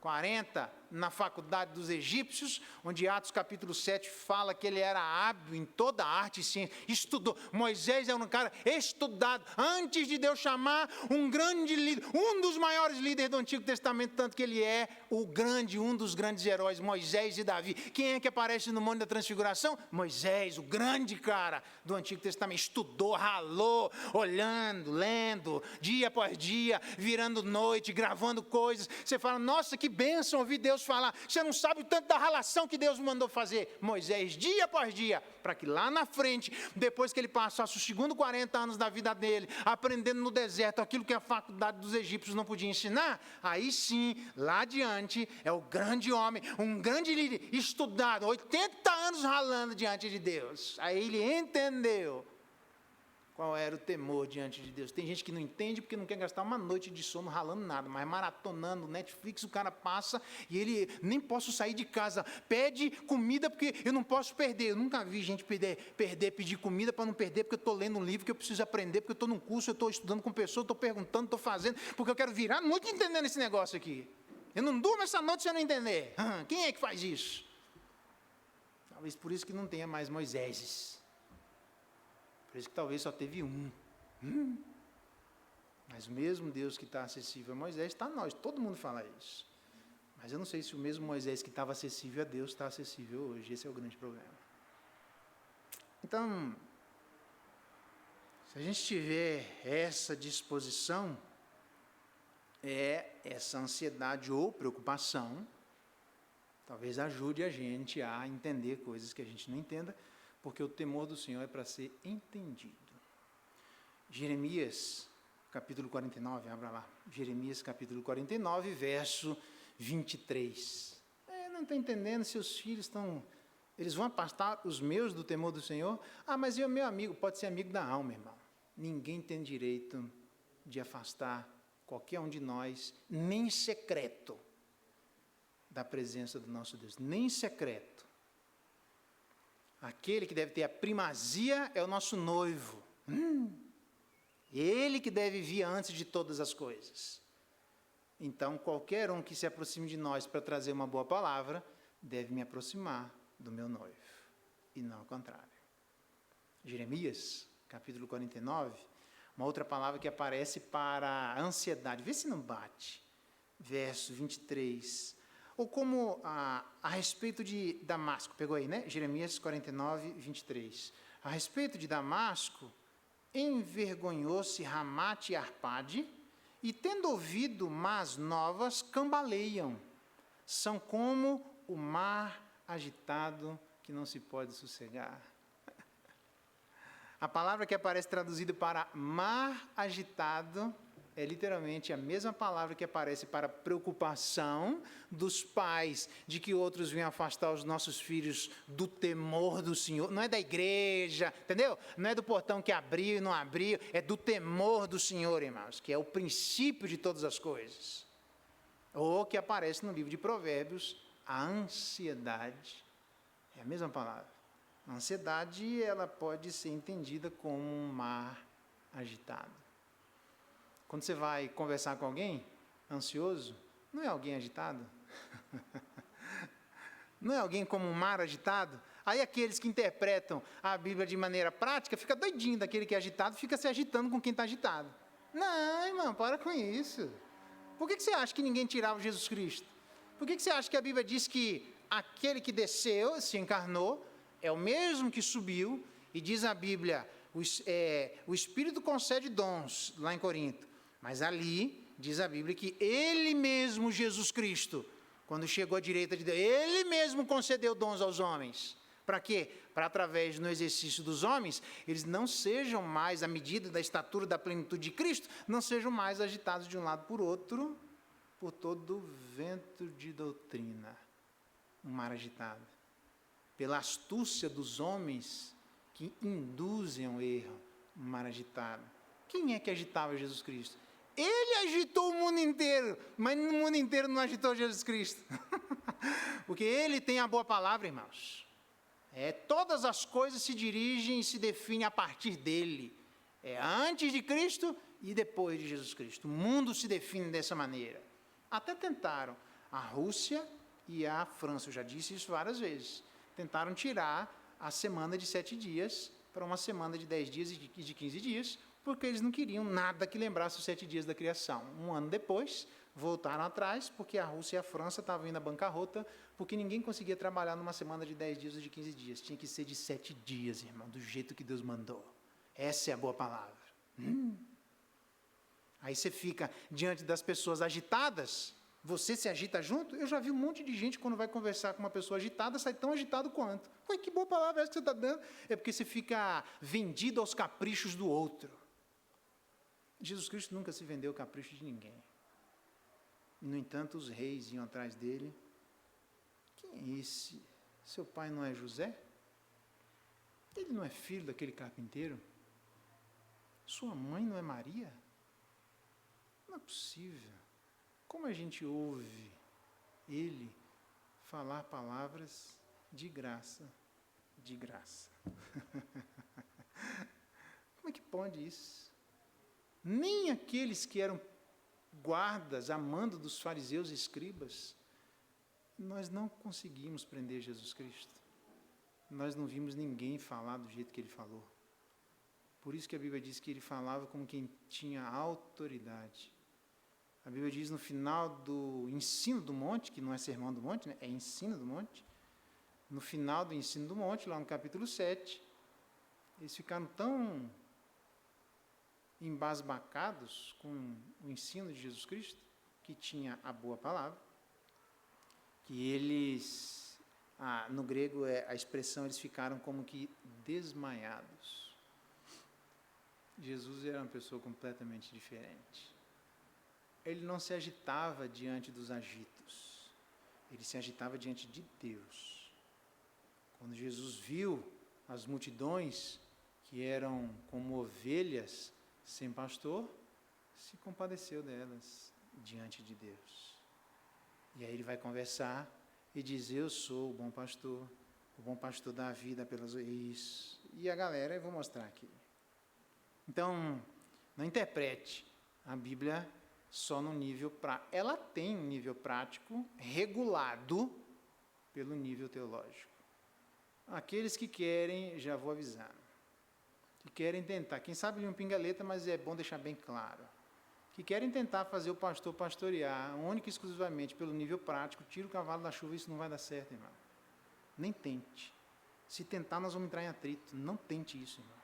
40 na faculdade dos egípcios, onde Atos capítulo 7 fala que ele era hábil em toda arte e ciência, estudou. Moisés era um cara estudado, antes de Deus chamar um grande líder, um dos maiores líderes do Antigo Testamento, tanto que ele é um dos grandes heróis, Moisés e Davi. Quem é que aparece no Monte da Transfiguração? Moisés, o grande cara do Antigo Testamento, estudou, ralou, olhando, lendo, dia após dia, virando noite, gravando coisas. Você fala, nossa, que bênção ouvir Deus falar. Você não sabe o tanto da relação que Deus mandou fazer. Moisés, dia após dia, para que lá na frente, depois que ele passasse os segundos 40 anos da vida dele, aprendendo no deserto aquilo que a faculdade dos egípcios não podia ensinar, aí sim, lá adiante, é o grande homem, um grande líder, estudado, 80 anos ralando diante de Deus. Aí ele entendeu qual era o temor diante de Deus. Tem gente que não entende porque não quer gastar uma noite de sono ralando nada, mas maratonando Netflix, o cara passa e ele, nem posso sair de casa, pede comida porque eu não posso perder. Eu nunca vi gente pedir comida para não perder, porque eu estou lendo um livro que eu preciso aprender, porque eu estou num curso, eu estou estudando com pessoas, estou perguntando, estou fazendo, porque eu quero virar a noite entendendo esse negócio aqui. Eu não durmo essa noite se eu não entender. Quem é que faz isso? Talvez por isso que não tenha mais Moiséses. Por isso que talvez só teve um. Mas o mesmo Deus que está acessível a Moisés está a nós. Todo mundo fala isso. Mas eu não sei se o mesmo Moisés que estava acessível a Deus está acessível hoje. Esse é o grande problema. Então, se a gente tiver essa disposição, essa ansiedade ou preocupação, talvez ajude a gente a entender coisas que a gente não entenda, porque o temor do Senhor é para ser entendido. Jeremias, capítulo 49, abra lá. Jeremias, capítulo 49, verso 23. Não estou entendendo se os filhos eles vão afastar os meus do temor do Senhor? Mas eu, meu amigo, pode ser amigo da alma, irmão. Ninguém tem direito de afastar qualquer um de nós, nem secreto, da presença do nosso Deus. Nem secreto. Aquele que deve ter a primazia é o nosso noivo. Ele que deve vir antes de todas as coisas. Então, qualquer um que se aproxime de nós para trazer uma boa palavra, deve me aproximar do meu noivo, e não ao contrário. Jeremias, capítulo 49, uma outra palavra que aparece para a ansiedade. Vê se não bate. Verso 23. Ou como a respeito de Damasco, pegou aí, né? Jeremias 49, 23. A respeito de Damasco, envergonhou-se Ramate e Arpade, e tendo ouvido más novas, cambaleiam. São como o mar agitado que não se pode sossegar. A palavra que aparece traduzida para mar agitado é literalmente a mesma palavra que aparece para preocupação dos pais de que outros venham afastar os nossos filhos do temor do Senhor. Não é da igreja, entendeu? Não é do portão que abriu e não abriu, é do temor do Senhor, irmãos, que é o princípio de todas as coisas. Ou que aparece no livro de Provérbios, a ansiedade. É a mesma palavra. A ansiedade, ela pode ser entendida como um mar agitado. Quando você vai conversar com alguém ansioso, não é alguém agitado? Não é alguém como um mar agitado? Aí aqueles que interpretam a Bíblia de maneira prática, fica doidinho daquele que é agitado, fica se agitando com quem está agitado. Não, irmão, para com isso. Por que você acha que ninguém tirava Jesus Cristo? Por que você acha que a Bíblia diz que aquele que desceu, se encarnou, é o mesmo que subiu, e diz a Bíblia, o Espírito concede dons, lá em Corinto. Mas ali, diz a Bíblia, que Ele mesmo, Jesus Cristo, quando chegou à direita de Deus, Ele mesmo concedeu dons aos homens. Para quê? Para, através do exercício dos homens, eles não sejam mais, à medida da estatura da plenitude de Cristo, não sejam mais agitados de um lado por outro, por todo vento de doutrina. Um mar agitado. Pela astúcia dos homens que induzem ao erro. Um mar agitado. Quem é que agitava Jesus Cristo? Ele agitou o mundo inteiro, mas no mundo inteiro não agitou Jesus Cristo. Porque ele tem a boa palavra, irmãos. Todas as coisas se dirigem e se definem a partir dele. Antes de Cristo e depois de Jesus Cristo. O mundo se define dessa maneira. Até tentaram. A Rússia e a França, eu já disse isso várias vezes. Tentaram tirar a semana de 7 dias para uma semana de 10 dias e de 15 dias, porque eles não queriam nada que lembrasse os 7 dias da criação. Um ano depois, voltaram atrás, porque a Rússia e a França estavam indo à bancarrota, porque ninguém conseguia trabalhar numa semana de 10 dias ou de 15 dias. Tinha que ser de 7 dias, irmão, do jeito que Deus mandou. Essa é a boa palavra. Aí você fica diante das pessoas agitadas, você se agita junto? Eu já vi um monte de gente, quando vai conversar com uma pessoa agitada, sai tão agitado quanto. Ué, que boa palavra é essa que você está dando? É porque você fica vendido aos caprichos do outro. Jesus Cristo nunca se vendeu ao capricho de ninguém. E, no entanto, os reis iam atrás dele. Quem é esse? Seu pai não é José? Ele não é filho daquele carpinteiro? Sua mãe não é Maria? Não é possível. Como a gente ouve ele falar palavras de graça, de graça. Como é que pode isso? Nem aqueles que eram guardas, amando dos fariseus e escribas, nós não conseguimos prender Jesus Cristo. Nós não vimos ninguém falar do jeito que ele falou. Por isso que a Bíblia diz que ele falava como quem tinha autoridade. A Bíblia diz no final do ensino do monte, que não é sermão do monte, né? É ensino do monte. No final do ensino do monte, lá no capítulo 7, eles ficaram tão embasbacados com o ensino de Jesus Cristo, que tinha a boa palavra, que eles, no grego a expressão, eles ficaram como que desmaiados. Jesus era uma pessoa completamente diferente. Ele não se agitava diante dos agitos, ele se agitava diante de Deus. Quando Jesus viu as multidões, que eram como ovelhas sem pastor, se compadeceu delas diante de Deus. E aí ele vai conversar e dizer: eu sou o bom pastor dá a vida pelas ovelhas. E a galera, eu vou mostrar aqui. Então, não interprete a Bíblia só no nível prático. Ela tem um nível prático regulado pelo nível teológico. Aqueles que querem, já vou avisar, que querem tentar, quem sabe ler um pingaleta, mas é bom deixar bem claro, que querem tentar fazer o pastor pastorear única e exclusivamente pelo nível prático, tira o cavalo da chuva, isso não vai dar certo, irmão. Nem tente. Se tentar, nós vamos entrar em atrito. Não tente isso, irmão.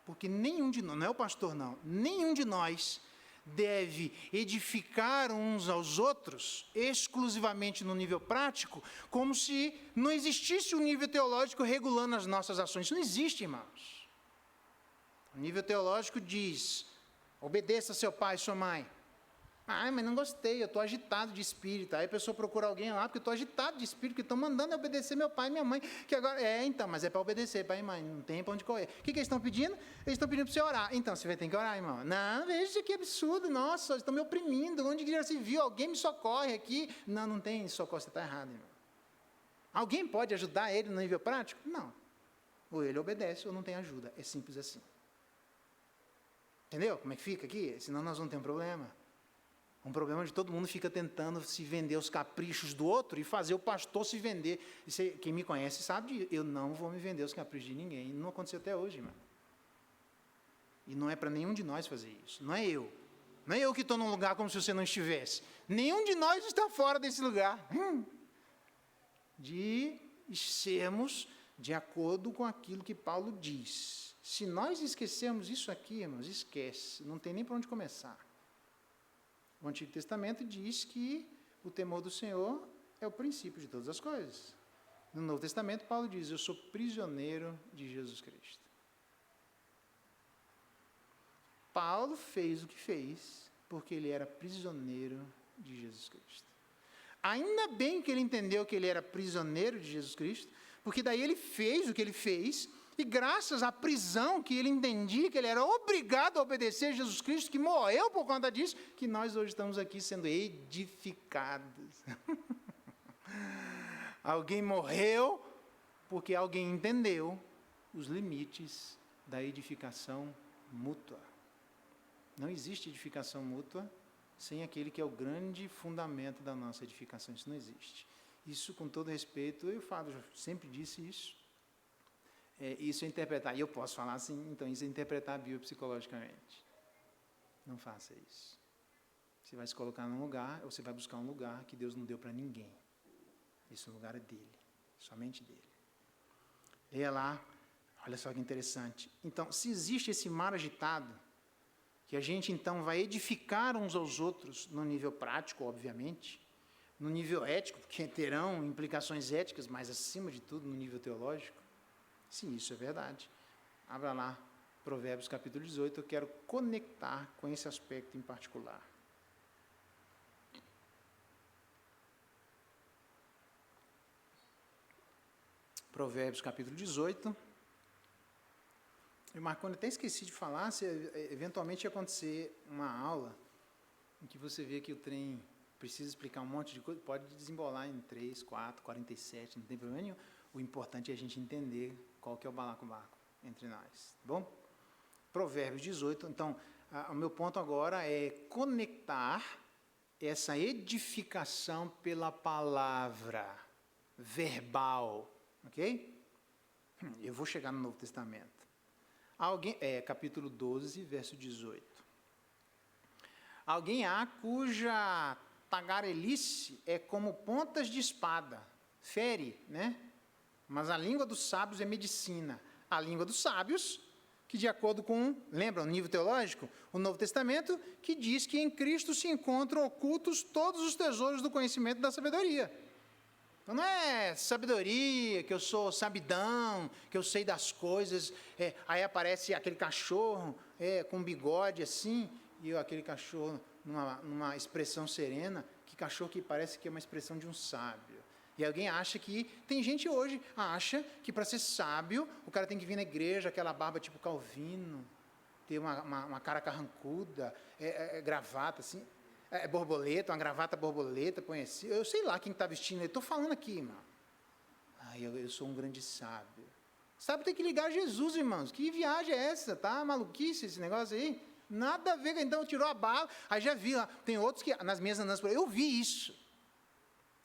Porque nenhum de nós, não é o pastor não, nenhum de nós deve edificar uns aos outros exclusivamente no nível prático, como se não existisse um nível teológico regulando as nossas ações. Isso não existe, irmãos. O nível teológico diz: obedeça seu pai e sua mãe. Mas não gostei, eu estou agitado de espírito. Aí a pessoa procura alguém lá, porque eu estou agitado de espírito, que estão mandando eu obedecer meu pai e minha mãe. Que agora, então, mas é para obedecer pai e mãe, não tem para onde correr. O que eles estão pedindo? Eles estão pedindo para você orar. Então, você vai ter que orar, irmão. Não, veja que absurdo, nossa, eles estão me oprimindo. Onde já se viu? Alguém me socorre aqui. Não tem socorro, você está errado, irmão. Alguém pode ajudar ele no nível prático? Não. Ou ele obedece ou não tem ajuda. É simples assim. Entendeu como é que fica aqui? Senão nós vamos ter um problema. Um problema onde todo mundo fica tentando se vender aos caprichos do outro e fazer o pastor se vender. Quem me conhece sabe disso. Eu não vou me vender aos caprichos de ninguém. Não aconteceu até hoje, irmão. E não é para nenhum de nós fazer isso. Não é eu. Não é eu que estou num lugar como se você não estivesse. Nenhum de nós está fora desse lugar. De sermos de acordo com aquilo que Paulo diz. Se nós esquecermos isso aqui, irmãos, esquece. Não tem nem para onde começar. O Antigo Testamento diz que o temor do Senhor é o princípio de todas as coisas. No Novo Testamento, Paulo diz, eu sou prisioneiro de Jesus Cristo. Paulo fez o que fez, porque ele era prisioneiro de Jesus Cristo. Ainda bem que ele entendeu que ele era prisioneiro de Jesus Cristo, porque daí ele fez o que ele fez, e graças à prisão que ele entendia que ele era obrigado a obedecer a Jesus Cristo, que morreu por conta disso, que nós hoje estamos aqui sendo edificados. Alguém morreu porque alguém entendeu os limites da edificação mútua. Não existe edificação mútua sem aquele que é o grande fundamento da nossa edificação. Isso não existe. Isso, com todo respeito, eu falo, já sempre disse isso. Isso é interpretar, e eu posso falar assim, então isso é interpretar biopsicologicamente. Não faça isso. Você vai se colocar num lugar, ou você vai buscar um lugar que Deus não deu para ninguém. Esse lugar é dele, somente dele. Leia lá, olha só que interessante. Então, se existe esse mar agitado, que a gente então vai edificar uns aos outros no nível prático, obviamente, no nível ético, porque terão implicações éticas, mas acima de tudo no nível teológico, sim, isso é verdade. Abra lá, Provérbios capítulo 18, eu quero conectar com esse aspecto em particular. Provérbios capítulo 18. E Marconi, até esqueci de falar, se eventualmente ia acontecer uma aula em que você vê que o trem precisa explicar um monte de coisa, pode desembolar em 3, 4, 47, não tem problema nenhum. O importante é a gente entender qual que é o balacobaco entre nós, tá bom? Provérbios 18, então, o meu ponto agora é conectar essa edificação pela palavra verbal, ok? Eu vou chegar no Novo Testamento. Capítulo 12, verso 18. Alguém há cuja tagarelice é como pontas de espada, fere, né? Mas a língua dos sábios é medicina. A língua dos sábios, que de acordo com, lembra o nível teológico? O Novo Testamento, que diz que em Cristo se encontram ocultos todos os tesouros do conhecimento e da sabedoria. Então, não é sabedoria, que eu sou sabidão, que eu sei das coisas, aí aparece aquele cachorro com bigode assim, e aquele cachorro numa expressão serena, que cachorro que parece que é uma expressão de um sábio. E alguém acha que, tem gente hoje, acha que para ser sábio, o cara tem que vir na igreja, aquela barba tipo Calvino, ter uma cara carrancuda, gravata assim, borboleta, uma gravata borboleta, põe assim, eu sei lá quem está vestindo, eu estou falando aqui, irmão. Eu sou um grande sábio. Sábio tem que ligar a Jesus, irmãos, que viagem é essa, tá? Maluquice esse negócio aí? Nada a ver, então tirou a barba, aí já vi, tem outros que, nas minhas andanças, eu vi isso.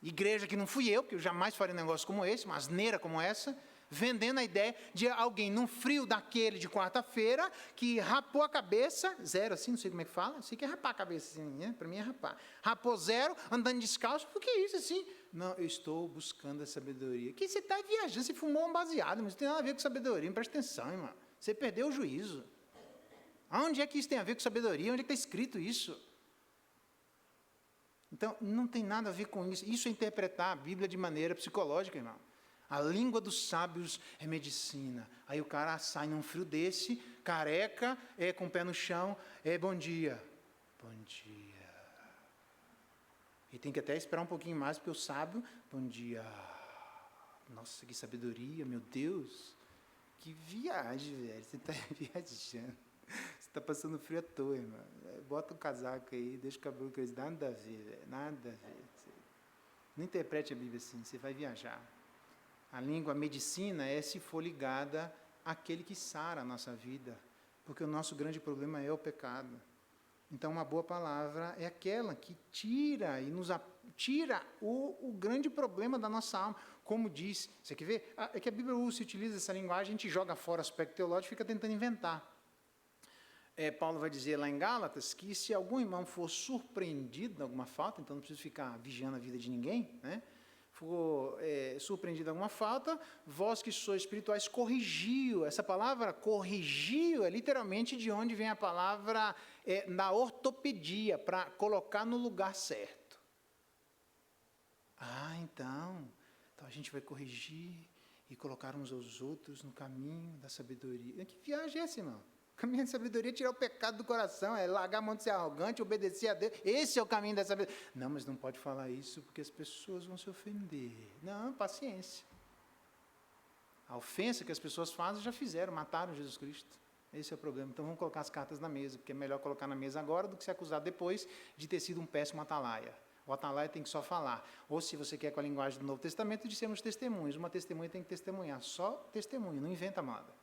Igreja que não fui eu, porque eu jamais faria um negócio como esse, uma asneira como essa, vendendo a ideia de alguém num frio daquele de quarta-feira, que rapou a cabeça, zero assim, não sei como é que fala, eu sei que é rapar a cabeça assim, né? Para mim é rapar. Rapou zero, andando descalço, por que isso assim? Não, eu estou buscando a sabedoria. Que você está viajando, você fumou um baseado, mas não tem nada a ver com sabedoria, presta atenção, irmão. Você perdeu o juízo. Onde é que isso tem a ver com sabedoria? Onde é que está escrito isso? Então, não tem nada a ver com isso. Isso é interpretar a Bíblia de maneira psicológica, irmão. A língua dos sábios é medicina. Aí o cara sai num frio desse, careca, com o pé no chão, bom dia. Bom dia. E tem que até esperar um pouquinho mais, porque o sábio, bom dia. Nossa, que sabedoria, meu Deus. Que viagem, velho. Você está viajando. Você está passando frio à toa, irmão. Bota um casaco aí, deixa o cabelo crescer. Nada a ver, velho. Nada a ver. Não interprete a Bíblia assim, você vai viajar. A língua, a medicina se for ligada àquele que sara a nossa vida. Porque o nosso grande problema é o pecado. Então, uma boa palavra é aquela que tira o grande problema da nossa alma. Como diz, você quer ver? É que a Bíblia se utiliza essa linguagem, a gente joga fora o aspecto teológico e fica tentando inventar. Paulo vai dizer lá em Gálatas que se algum irmão for surpreendido em alguma falta, então não precisa ficar vigiando a vida de ninguém, né? For surpreendido em alguma falta, vós que sois espirituais, corrigiu. Essa palavra corrigiu é literalmente de onde vem a palavra na ortopedia, para colocar no lugar certo. Então Então a gente vai corrigir e colocar uns aos outros no caminho da sabedoria. Que viagem é essa, irmão? O caminho da sabedoria é tirar o pecado do coração, é largar a mão de ser arrogante, obedecer a Deus. Esse é o caminho da sabedoria. Não, mas não pode falar isso porque as pessoas vão se ofender. Não, paciência. A ofensa que as pessoas fazem já fizeram, mataram Jesus Cristo. Esse é o problema. Então vamos colocar as cartas na mesa, porque é melhor colocar na mesa agora do que ser acusado depois de ter sido um péssimo atalaia. O atalaia tem que só falar. Ou, se você quer com a linguagem do Novo Testamento, de sermos testemunhos. Uma testemunha tem que testemunhar. Só testemunha, não inventa moda.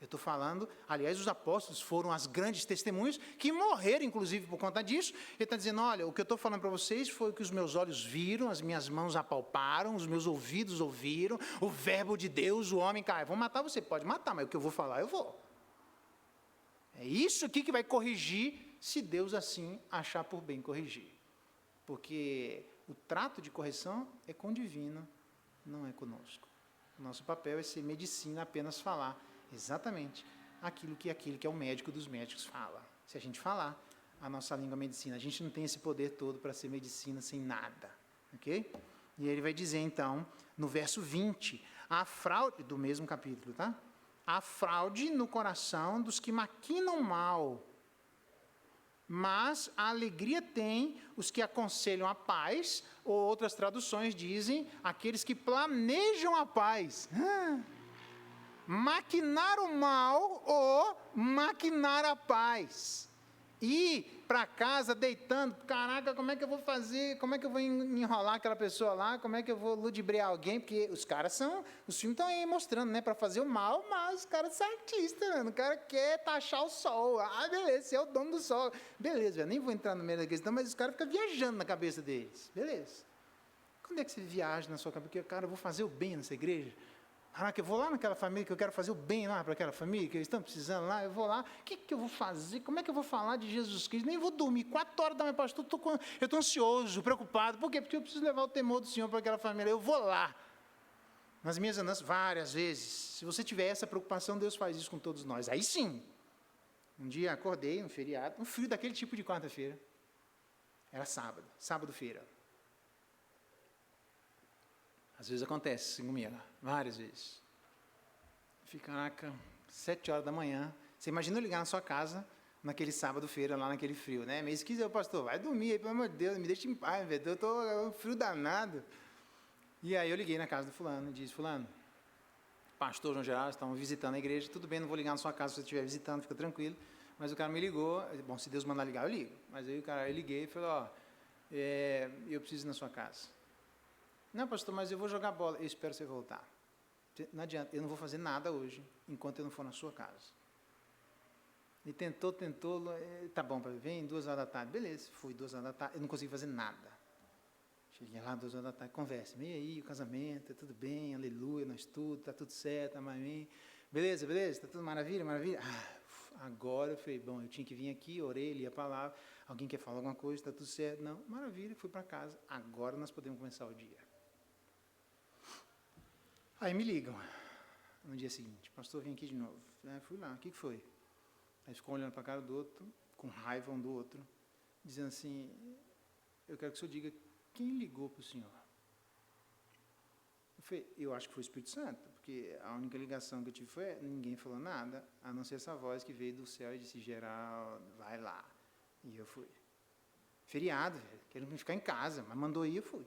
Eu estou falando, aliás, os apóstolos foram as grandes testemunhas que morreram, inclusive, por conta disso. Ele está dizendo, olha, o que eu estou falando para vocês foi o que os meus olhos viram, as minhas mãos apalparam, os meus ouvidos ouviram, o verbo de Deus, o homem cai. Vão matar você, pode matar, mas o que eu vou falar, eu vou. É isso aqui que vai corrigir, se Deus assim achar por bem corrigir. Porque o trato de correção é com o divino, não é conosco. O nosso papel é ser medicina, apenas falar exatamente aquilo que é o médico dos médicos fala. Se a gente falar a nossa língua medicina, a gente não tem esse poder todo para ser medicina sem nada. Ok? E ele vai dizer então, no verso 20, a fraude, do mesmo capítulo, tá? A fraude no coração dos que maquinam mal, mas a alegria tem os que aconselham a paz, ou outras traduções dizem, aqueles que planejam a paz. Maquinar o mal ou maquinar a paz. Ir para casa deitando, caraca, como é que eu vou fazer, como é que eu vou enrolar aquela pessoa lá, como é que eu vou ludibriar alguém, porque os caras são, os filmes estão aí mostrando, né, para fazer o mal, mas os caras são artistas, né? O cara quer taxar o sol, beleza, você é o dono do sol, beleza, nem vou entrar no meio da questão, mas os caras ficam viajando na cabeça deles, beleza. Quando é que você viaja na sua cabeça, porque, cara, eu vou fazer o bem nessa igreja? Caraca, eu vou lá naquela família que eu quero fazer o bem lá para aquela família, que eles estão precisando lá, eu vou lá, o que eu vou fazer? Como é que eu vou falar de Jesus Cristo? Nem vou dormir, 4 horas da manhã, pastor, eu estou ansioso, preocupado, por quê? Porque eu preciso levar o temor do Senhor para aquela família, eu vou lá. Nas minhas andanças, várias vezes, se você tiver essa preocupação, Deus faz isso com todos nós, aí sim. Um dia acordei, um feriado, um frio daquele tipo de quarta-feira, era sábado-feira. Às vezes acontece comigo, várias vezes. Fica, caraca, 7 horas da manhã. Você imagina eu ligar na sua casa, naquele sábado-feira, lá naquele frio, né? Meio esquisito, pastor, vai dormir aí, pelo amor de Deus, me deixa em paz, velho, eu estou frio danado. E aí eu liguei na casa do fulano, e disse, fulano, pastor João Geraldo, estavam visitando a igreja, tudo bem, não vou ligar na sua casa se você estiver visitando, fica tranquilo. Mas o cara me ligou, bom, se Deus mandar ligar, eu ligo. Mas aí eu liguei e falou, eu preciso ir na sua casa. Não, pastor, mas eu vou jogar bola. Eu espero você voltar. Não adianta, eu não vou fazer nada hoje, enquanto eu não for na sua casa. E tentou, tá bom, vem 2 horas da tarde. Beleza, fui 2 horas da tarde, eu não consegui fazer nada. Cheguei lá 2 horas da tarde, conversa. E aí, o casamento, tudo bem, aleluia, nós tudo, tá tudo certo, amém. Beleza, tá tudo maravilha. Agora eu falei, bom, eu tinha que vir aqui, orei, li a palavra, alguém quer falar alguma coisa, tá tudo certo. Não, maravilha, fui para casa, agora nós podemos começar o dia. Aí me ligam, no dia seguinte, pastor, vim aqui de novo. Fui lá, o que foi? Aí ficou olhando para a cara do outro, com raiva um do outro, dizendo assim, eu quero que o senhor diga quem ligou para o senhor. Eu acho que foi o Espírito Santo, porque a única ligação que eu tive foi, ninguém falou nada, a não ser essa voz que veio do céu e disse, Geraldo, vai lá. E eu fui. Feriado, velho, querendo ficar em casa, mas mandou ir, eu fui.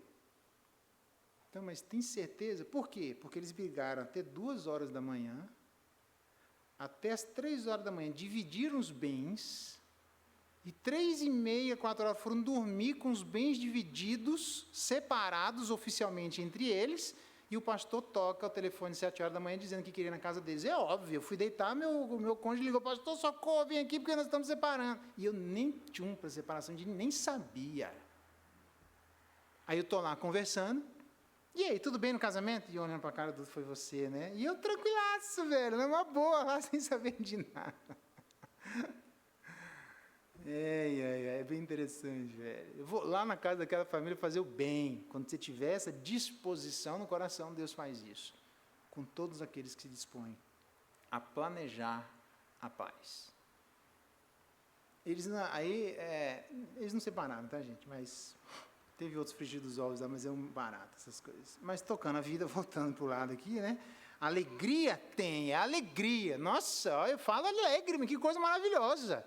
Então, mas tem certeza? Por quê? Porque eles brigaram até 2 horas da manhã, até as 3 horas da manhã, dividiram os bens, e 3h30, 4 horas foram dormir com os bens divididos, separados oficialmente entre eles, e o pastor toca o telefone às 7 horas da manhã dizendo que queria ir na casa deles. É óbvio, eu fui deitar, meu cônjuge ligou, pastor, socorro, vem aqui porque nós estamos separando. E eu nem tinha para separação, nem sabia. Aí eu estou lá conversando, e aí, tudo bem no casamento? E olhando para a cara do outro, foi você, né? E eu tranquilaço, velho, numa boa, lá sem saber de nada. É bem interessante, velho. Eu vou lá na casa daquela família fazer o bem. Quando você tiver essa disposição no coração, Deus faz isso. Com todos aqueles que se dispõem a planejar a paz. Eles não separaram, tá, gente? Mas Teve outros frigir dos ovos lá, mas é um barato, essas coisas. Mas tocando a vida, voltando para o lado aqui, né? Alegria tem, é alegria. Nossa, eu falo alegre, que coisa maravilhosa.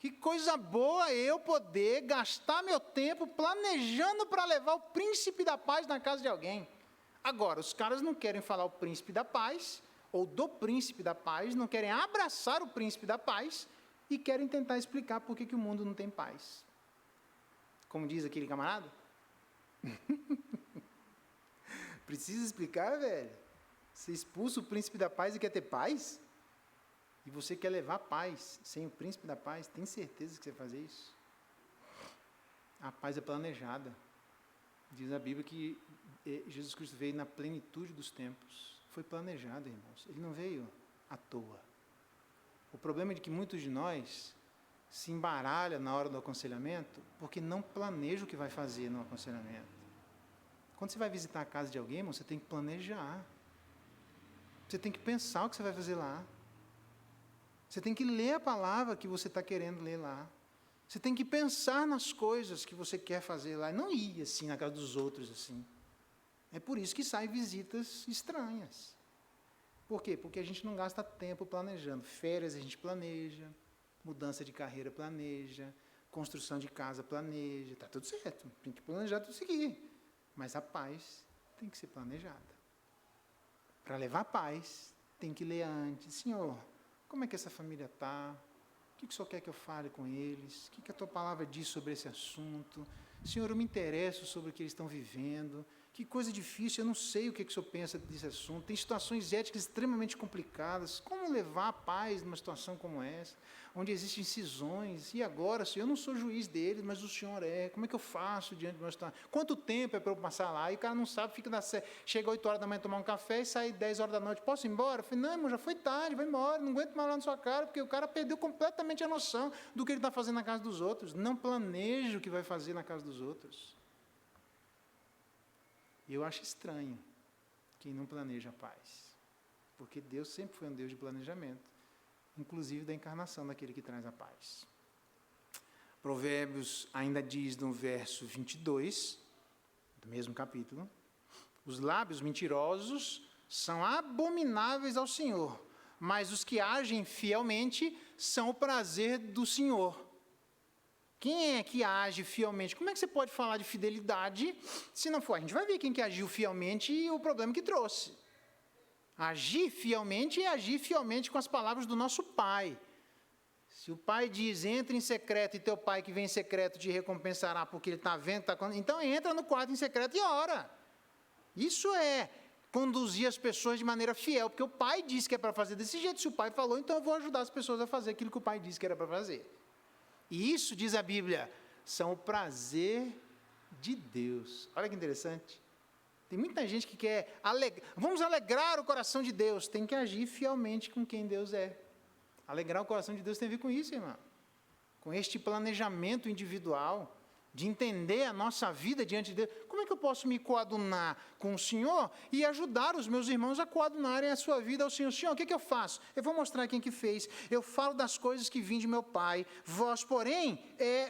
Que coisa boa eu poder gastar meu tempo planejando para levar o príncipe da paz na casa de alguém. Agora, os caras não querem falar o príncipe da paz, ou do príncipe da paz, não querem abraçar o príncipe da paz e querem tentar explicar por que o mundo não tem paz. Como diz aquele camarada? Precisa explicar, velho? Você expulsa o príncipe da paz e quer ter paz? E você quer levar paz sem o príncipe da paz? Tem certeza que você vai fazer isso? A paz é planejada. Diz a Bíblia que Jesus Cristo veio na plenitude dos tempos. Foi planejado, irmãos. Ele não veio à toa. O problema é que muitos de nós se embaralha na hora do aconselhamento porque não planeja o que vai fazer no aconselhamento. Quando você vai visitar a casa de alguém, irmão, você tem que planejar. Você tem que pensar o que você vai fazer lá. Você tem que ler a palavra que você está querendo ler lá. Você tem que pensar nas coisas que você quer fazer lá. E não ir assim na casa dos outros assim. É por isso que saem visitas estranhas. Por quê? Porque a gente não gasta tempo planejando. Férias a gente planeja. Mudança de carreira planeja, construção de casa planeja, está tudo certo, tem que planejar tudo seguir. Mas a paz tem que ser planejada. Para levar paz, tem que ler antes. Senhor, como é que essa família está? O que o Senhor quer que eu fale com eles? O que a tua palavra diz sobre esse assunto? Senhor, eu me interesso sobre o que eles estão vivendo. Que coisa difícil, eu não sei o que o Senhor pensa desse assunto. Tem situações éticas extremamente complicadas. Como levar a paz numa situação como essa? Onde existem cisões. E agora, Senhor, eu não sou juiz deles, mas o Senhor é. Como é que eu faço diante de uma situação? Quanto tempo é para eu passar lá? E o cara não sabe, chega 8 horas da manhã tomar um café e sai 10 horas da noite. Posso ir embora? Eu falei, não, irmão, já foi tarde, vai embora. Não aguento mais lá na sua cara, porque o cara perdeu completamente a noção do que ele está fazendo na casa dos outros. Não planeja o que vai fazer na casa dos outros. E eu acho estranho quem não planeja a paz. Porque Deus sempre foi um Deus de planejamento, inclusive da encarnação daquele que traz a paz. Provérbios ainda diz no verso 22, do mesmo capítulo, os lábios mentirosos são abomináveis ao Senhor, mas os que agem fielmente são o prazer do Senhor. Quem é que age fielmente? Como é que você pode falar de fidelidade se não for? A gente vai ver quem que agiu fielmente e o problema que trouxe. Agir fielmente é agir fielmente com as palavras do nosso Pai. Se o Pai diz, entra em secreto e teu Pai que vem em secreto te recompensará porque ele está vendo, então entra no quarto em secreto e ora. Isso é conduzir as pessoas de maneira fiel, porque o Pai disse que é para fazer desse jeito. Se o Pai falou, então eu vou ajudar as pessoas a fazer aquilo que o Pai disse que era para fazer. E isso, diz a Bíblia, são o prazer de Deus. Olha que interessante. Tem muita gente que quer vamos alegrar o coração de Deus. Tem que agir fielmente com quem Deus é. Alegrar o coração de Deus tem a ver com isso, irmão. Com este planejamento individual, de entender a nossa vida diante de Deus. Como é que eu posso me coadunar com o Senhor e ajudar os meus irmãos a coadunarem a sua vida ao Senhor? Senhor, o que eu faço? Eu vou mostrar quem que fez. Eu falo das coisas que vim de meu Pai. Vós, porém,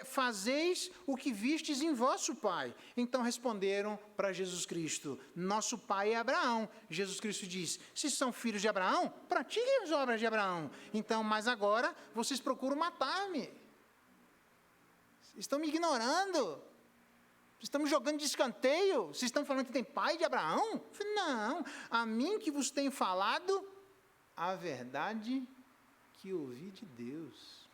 fazeis o que vistes em vosso Pai. Então responderam para Jesus Cristo, nosso Pai é Abraão. Jesus Cristo diz, se são filhos de Abraão, pratiquem as obras de Abraão. Então, mas agora, vocês procuram matar-me. Estão me ignorando. Estão me jogando de escanteio. Vocês estão falando que tem pai de Abraão? Eu falei, não, a mim que vos tenho falado a verdade que ouvi de Deus.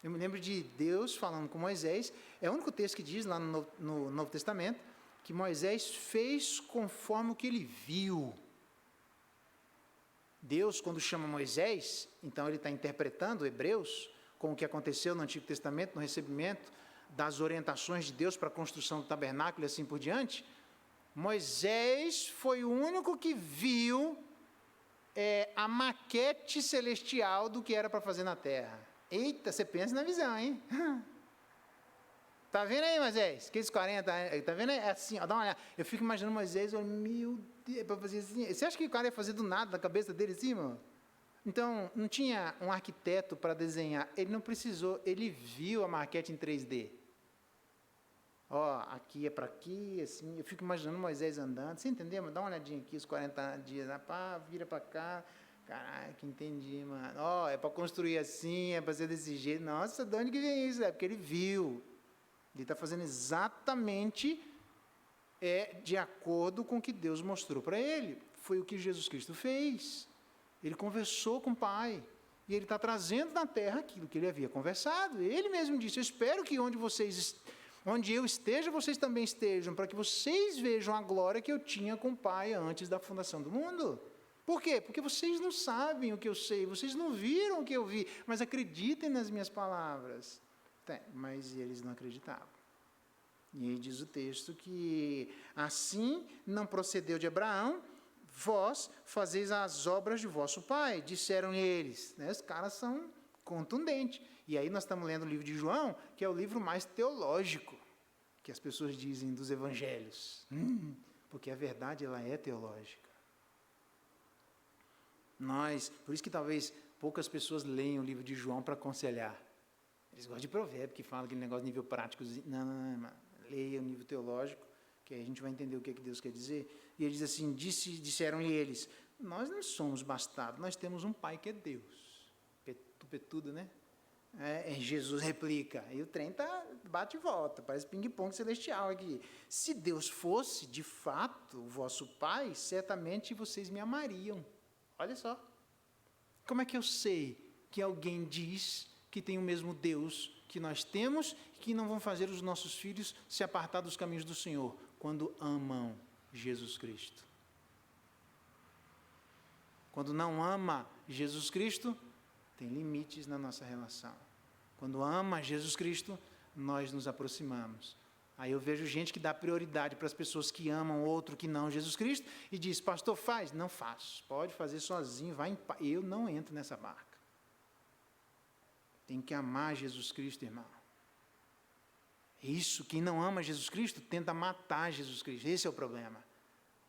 Eu me lembro de Deus falando com Moisés. É o único texto que diz lá no Novo Testamento que Moisés fez conforme o que ele viu. Deus, quando chama Moisés, então ele está interpretando Hebreus com o que aconteceu no Antigo Testamento, no recebimento das orientações de Deus para a construção do tabernáculo e assim por diante. Moisés foi o único que viu a maquete celestial do que era para fazer na terra. Eita, você pensa na visão, hein? Tá vendo aí, Moisés? Aqueles 40, tá vendo aí? É assim, ó, dá uma olhada. Eu fico imaginando Moisés, meu Deus, para fazer assim. Você acha que o cara ia fazer do nada na cabeça dele assim, mano? Então, não tinha um arquiteto para desenhar, ele não precisou, ele viu a maquete em 3D. Ó, aqui é para aqui, assim, eu fico imaginando Moisés andando, você entendeu? Mas dá uma olhadinha aqui, os 40 dias, pá, vira para cá, caraca, entendi, mano. Ó, é para construir assim, é para ser desse jeito. Nossa, de onde que vem isso? É porque ele viu. Ele está fazendo exatamente de acordo com o que Deus mostrou para ele. Foi o que Jesus Cristo fez. Ele conversou com o Pai. E ele está trazendo na terra aquilo que ele havia conversado. Ele mesmo disse, eu espero que onde eu esteja, vocês também estejam, para que vocês vejam a glória que eu tinha com o Pai antes da fundação do mundo. Por quê? Porque vocês não sabem o que eu sei, vocês não viram o que eu vi, mas acreditem nas minhas palavras. Mas eles não acreditavam. E aí diz o texto que assim não procedeu de Abraão, vós fazeis as obras de vosso pai, disseram eles. Os caras são contundentes. E aí nós estamos lendo o livro de João, que é o livro mais teológico, que as pessoas dizem dos evangelhos. Porque a verdade, ela é teológica. Por isso que talvez poucas pessoas leiam o livro de João para aconselhar. Eles gostam de provérbio, que fala aquele negócio de nível prático. Não, leia o nível teológico, que aí a gente vai entender o que Deus quer dizer. E ele diz assim, disseram-lhe eles, nós não somos bastardos, nós temos um pai que é Deus. Tudo, né? Jesus replica, e o trem bate e volta, parece ping-pong celestial aqui. Se Deus fosse, de fato, o vosso pai, certamente vocês me amariam. Olha só. Como é que eu sei que alguém diz que tem o mesmo Deus que nós temos e que não vão fazer os nossos filhos se apartar dos caminhos do Senhor, quando amam Jesus Cristo? Quando não ama Jesus Cristo, tem limites na nossa relação. Quando ama Jesus Cristo, nós nos aproximamos. Aí eu vejo gente que dá prioridade para as pessoas que amam outro que não Jesus Cristo e diz, pastor, faz? Não faço. Pode fazer sozinho, vai em paz. Eu não entro nessa barca. Tem que amar Jesus Cristo, irmão. Isso, quem não ama Jesus Cristo, tenta matar Jesus Cristo. Esse é o problema.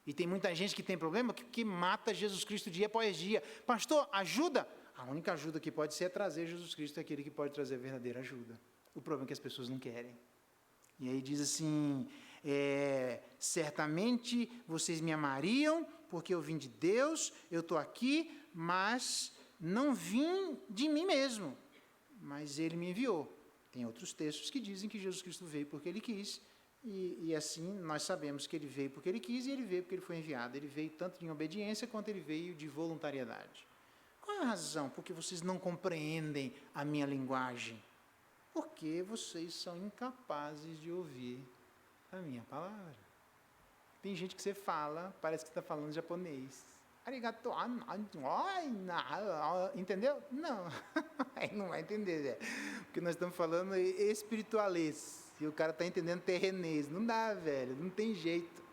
E tem muita gente que tem problema que mata Jesus Cristo dia após dia. Pastor, ajuda? A única ajuda que pode ser é trazer Jesus Cristo, é aquele que pode trazer a verdadeira ajuda. O problema é que as pessoas não querem. E aí diz assim, certamente vocês me amariam, porque eu vim de Deus, eu estou aqui, mas não vim de mim mesmo, mas Ele me enviou. Tem outros textos que dizem que Jesus Cristo veio porque Ele quis, e assim nós sabemos que Ele veio porque Ele quis, e Ele veio porque Ele foi enviado. Ele veio tanto em obediência, quanto Ele veio de voluntariedade. Qual é a razão? Porque vocês não compreendem a minha linguagem. Porque vocês são incapazes de ouvir a minha palavra. Tem gente que você fala, parece que está falando japonês. Arigato, entendeu? Não, aí não vai entender, velho. Porque nós estamos falando espiritualês, e o cara está entendendo terrenês. Não dá, velho, não tem jeito.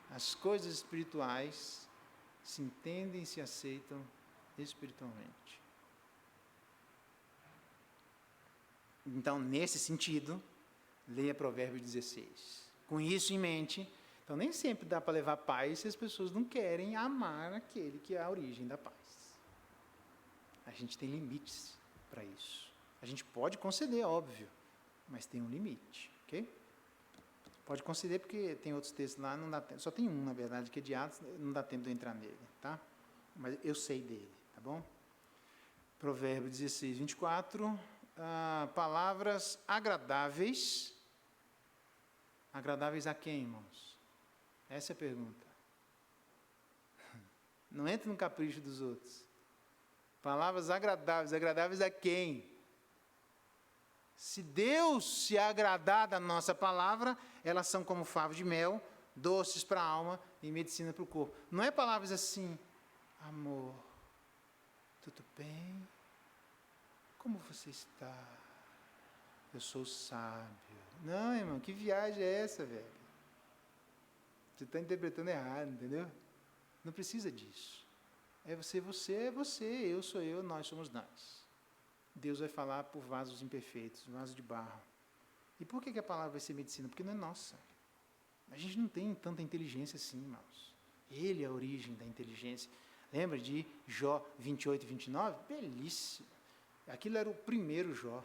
As coisas espirituais se entendem e se aceitam espiritualmente. Então, nesse sentido, leia Provérbios 16. Com isso em mente, então nem sempre dá para levar paz se as pessoas não querem amar aquele que é a origem da paz. A gente tem limites para isso. A gente pode conceder, óbvio, mas tem um limite, ok? Pode conceder porque tem outros textos lá, não dá tempo. Só tem um, na verdade, que é de Atos, não dá tempo de eu entrar nele, tá? Mas eu sei dele, tá bom? Provérbios 16, 24... palavras agradáveis. Agradáveis a quem, irmãos? Essa é a pergunta. Não entre no capricho dos outros. Palavras agradáveis. Agradáveis a quem? Se Deus se agradar da nossa palavra, elas são como favo de mel, doces para a alma e medicina para o corpo. Não é palavras assim, amor, tudo bem? Como você está? Eu sou sábio. Não, irmão, que viagem é essa, velho? Você está interpretando errado, entendeu? Não precisa disso. É você, eu sou eu, nós somos nós. Deus vai falar por vasos imperfeitos, vasos de barro. E por que a palavra vai ser medicina? Porque não é nossa. A gente não tem tanta inteligência assim, irmãos. Ele é a origem da inteligência. Lembra de Jó 28 e 29? Belíssimo. Aquilo era o primeiro Jó.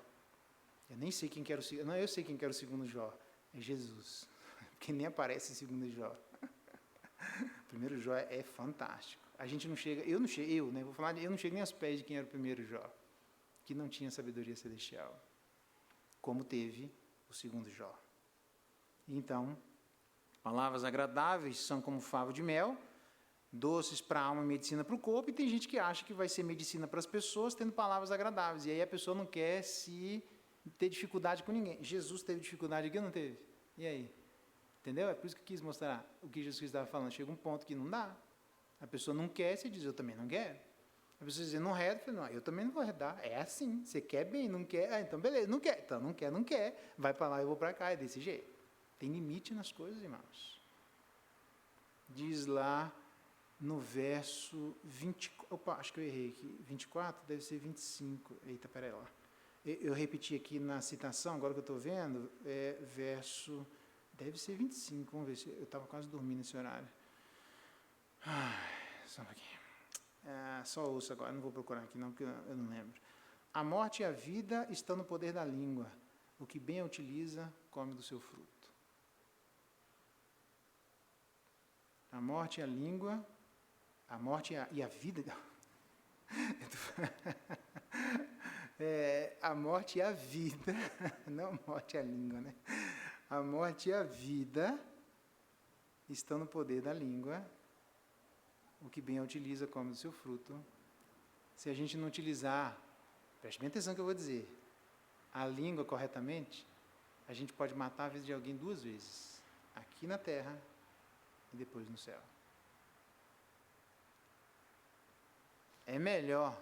Eu nem sei quem que era o segundo. Não, eu sei quem que era o segundo Jó. É Jesus. Porque nem aparece em segundo Jó. O primeiro Jó é fantástico. A gente não chega, eu não chego nem aos pés de quem era o primeiro Jó, que não tinha sabedoria celestial, como teve o segundo Jó. Então, palavras agradáveis são como favo de mel, doces para a alma e medicina para o corpo, e tem gente que acha que vai ser medicina para as pessoas tendo palavras agradáveis, e aí a pessoa não quer ter dificuldade com ninguém. Jesus teve dificuldade aqui ou não teve? E aí? Entendeu? É por isso que eu quis mostrar o que Jesus estava falando. Chega um ponto que não dá. A pessoa não quer, você diz, eu também não quero. A pessoa diz, não reda, eu falo, não, eu também não vou redar. É assim, você quer bem, não quer, então beleza, não quer. Então não quer, vai para lá, eu vou para cá, é desse jeito. Tem limite nas coisas, irmãos. Diz lá no verso 20, opa, acho que eu errei aqui, 24, deve ser 25, eita, peraí lá. Eu repeti aqui na citação, agora que eu estou vendo, verso, deve ser 25, vamos ver se eu estava quase dormindo nesse horário. Só um pouquinho. Só ouço agora, não vou procurar aqui não, porque eu não lembro. A morte e a vida estão no poder da língua. O que bem a utiliza, come do seu fruto. A morte e a língua, a morte e a vida... a morte e a vida, não a morte e a língua, né? A morte e a vida estão no poder da língua. O que bem a utiliza, come do seu fruto. Se a gente não utilizar, preste bem atenção no que eu vou dizer, a língua corretamente, a gente pode matar a vida de alguém 2 vezes. Aqui na terra e depois no céu. É melhor.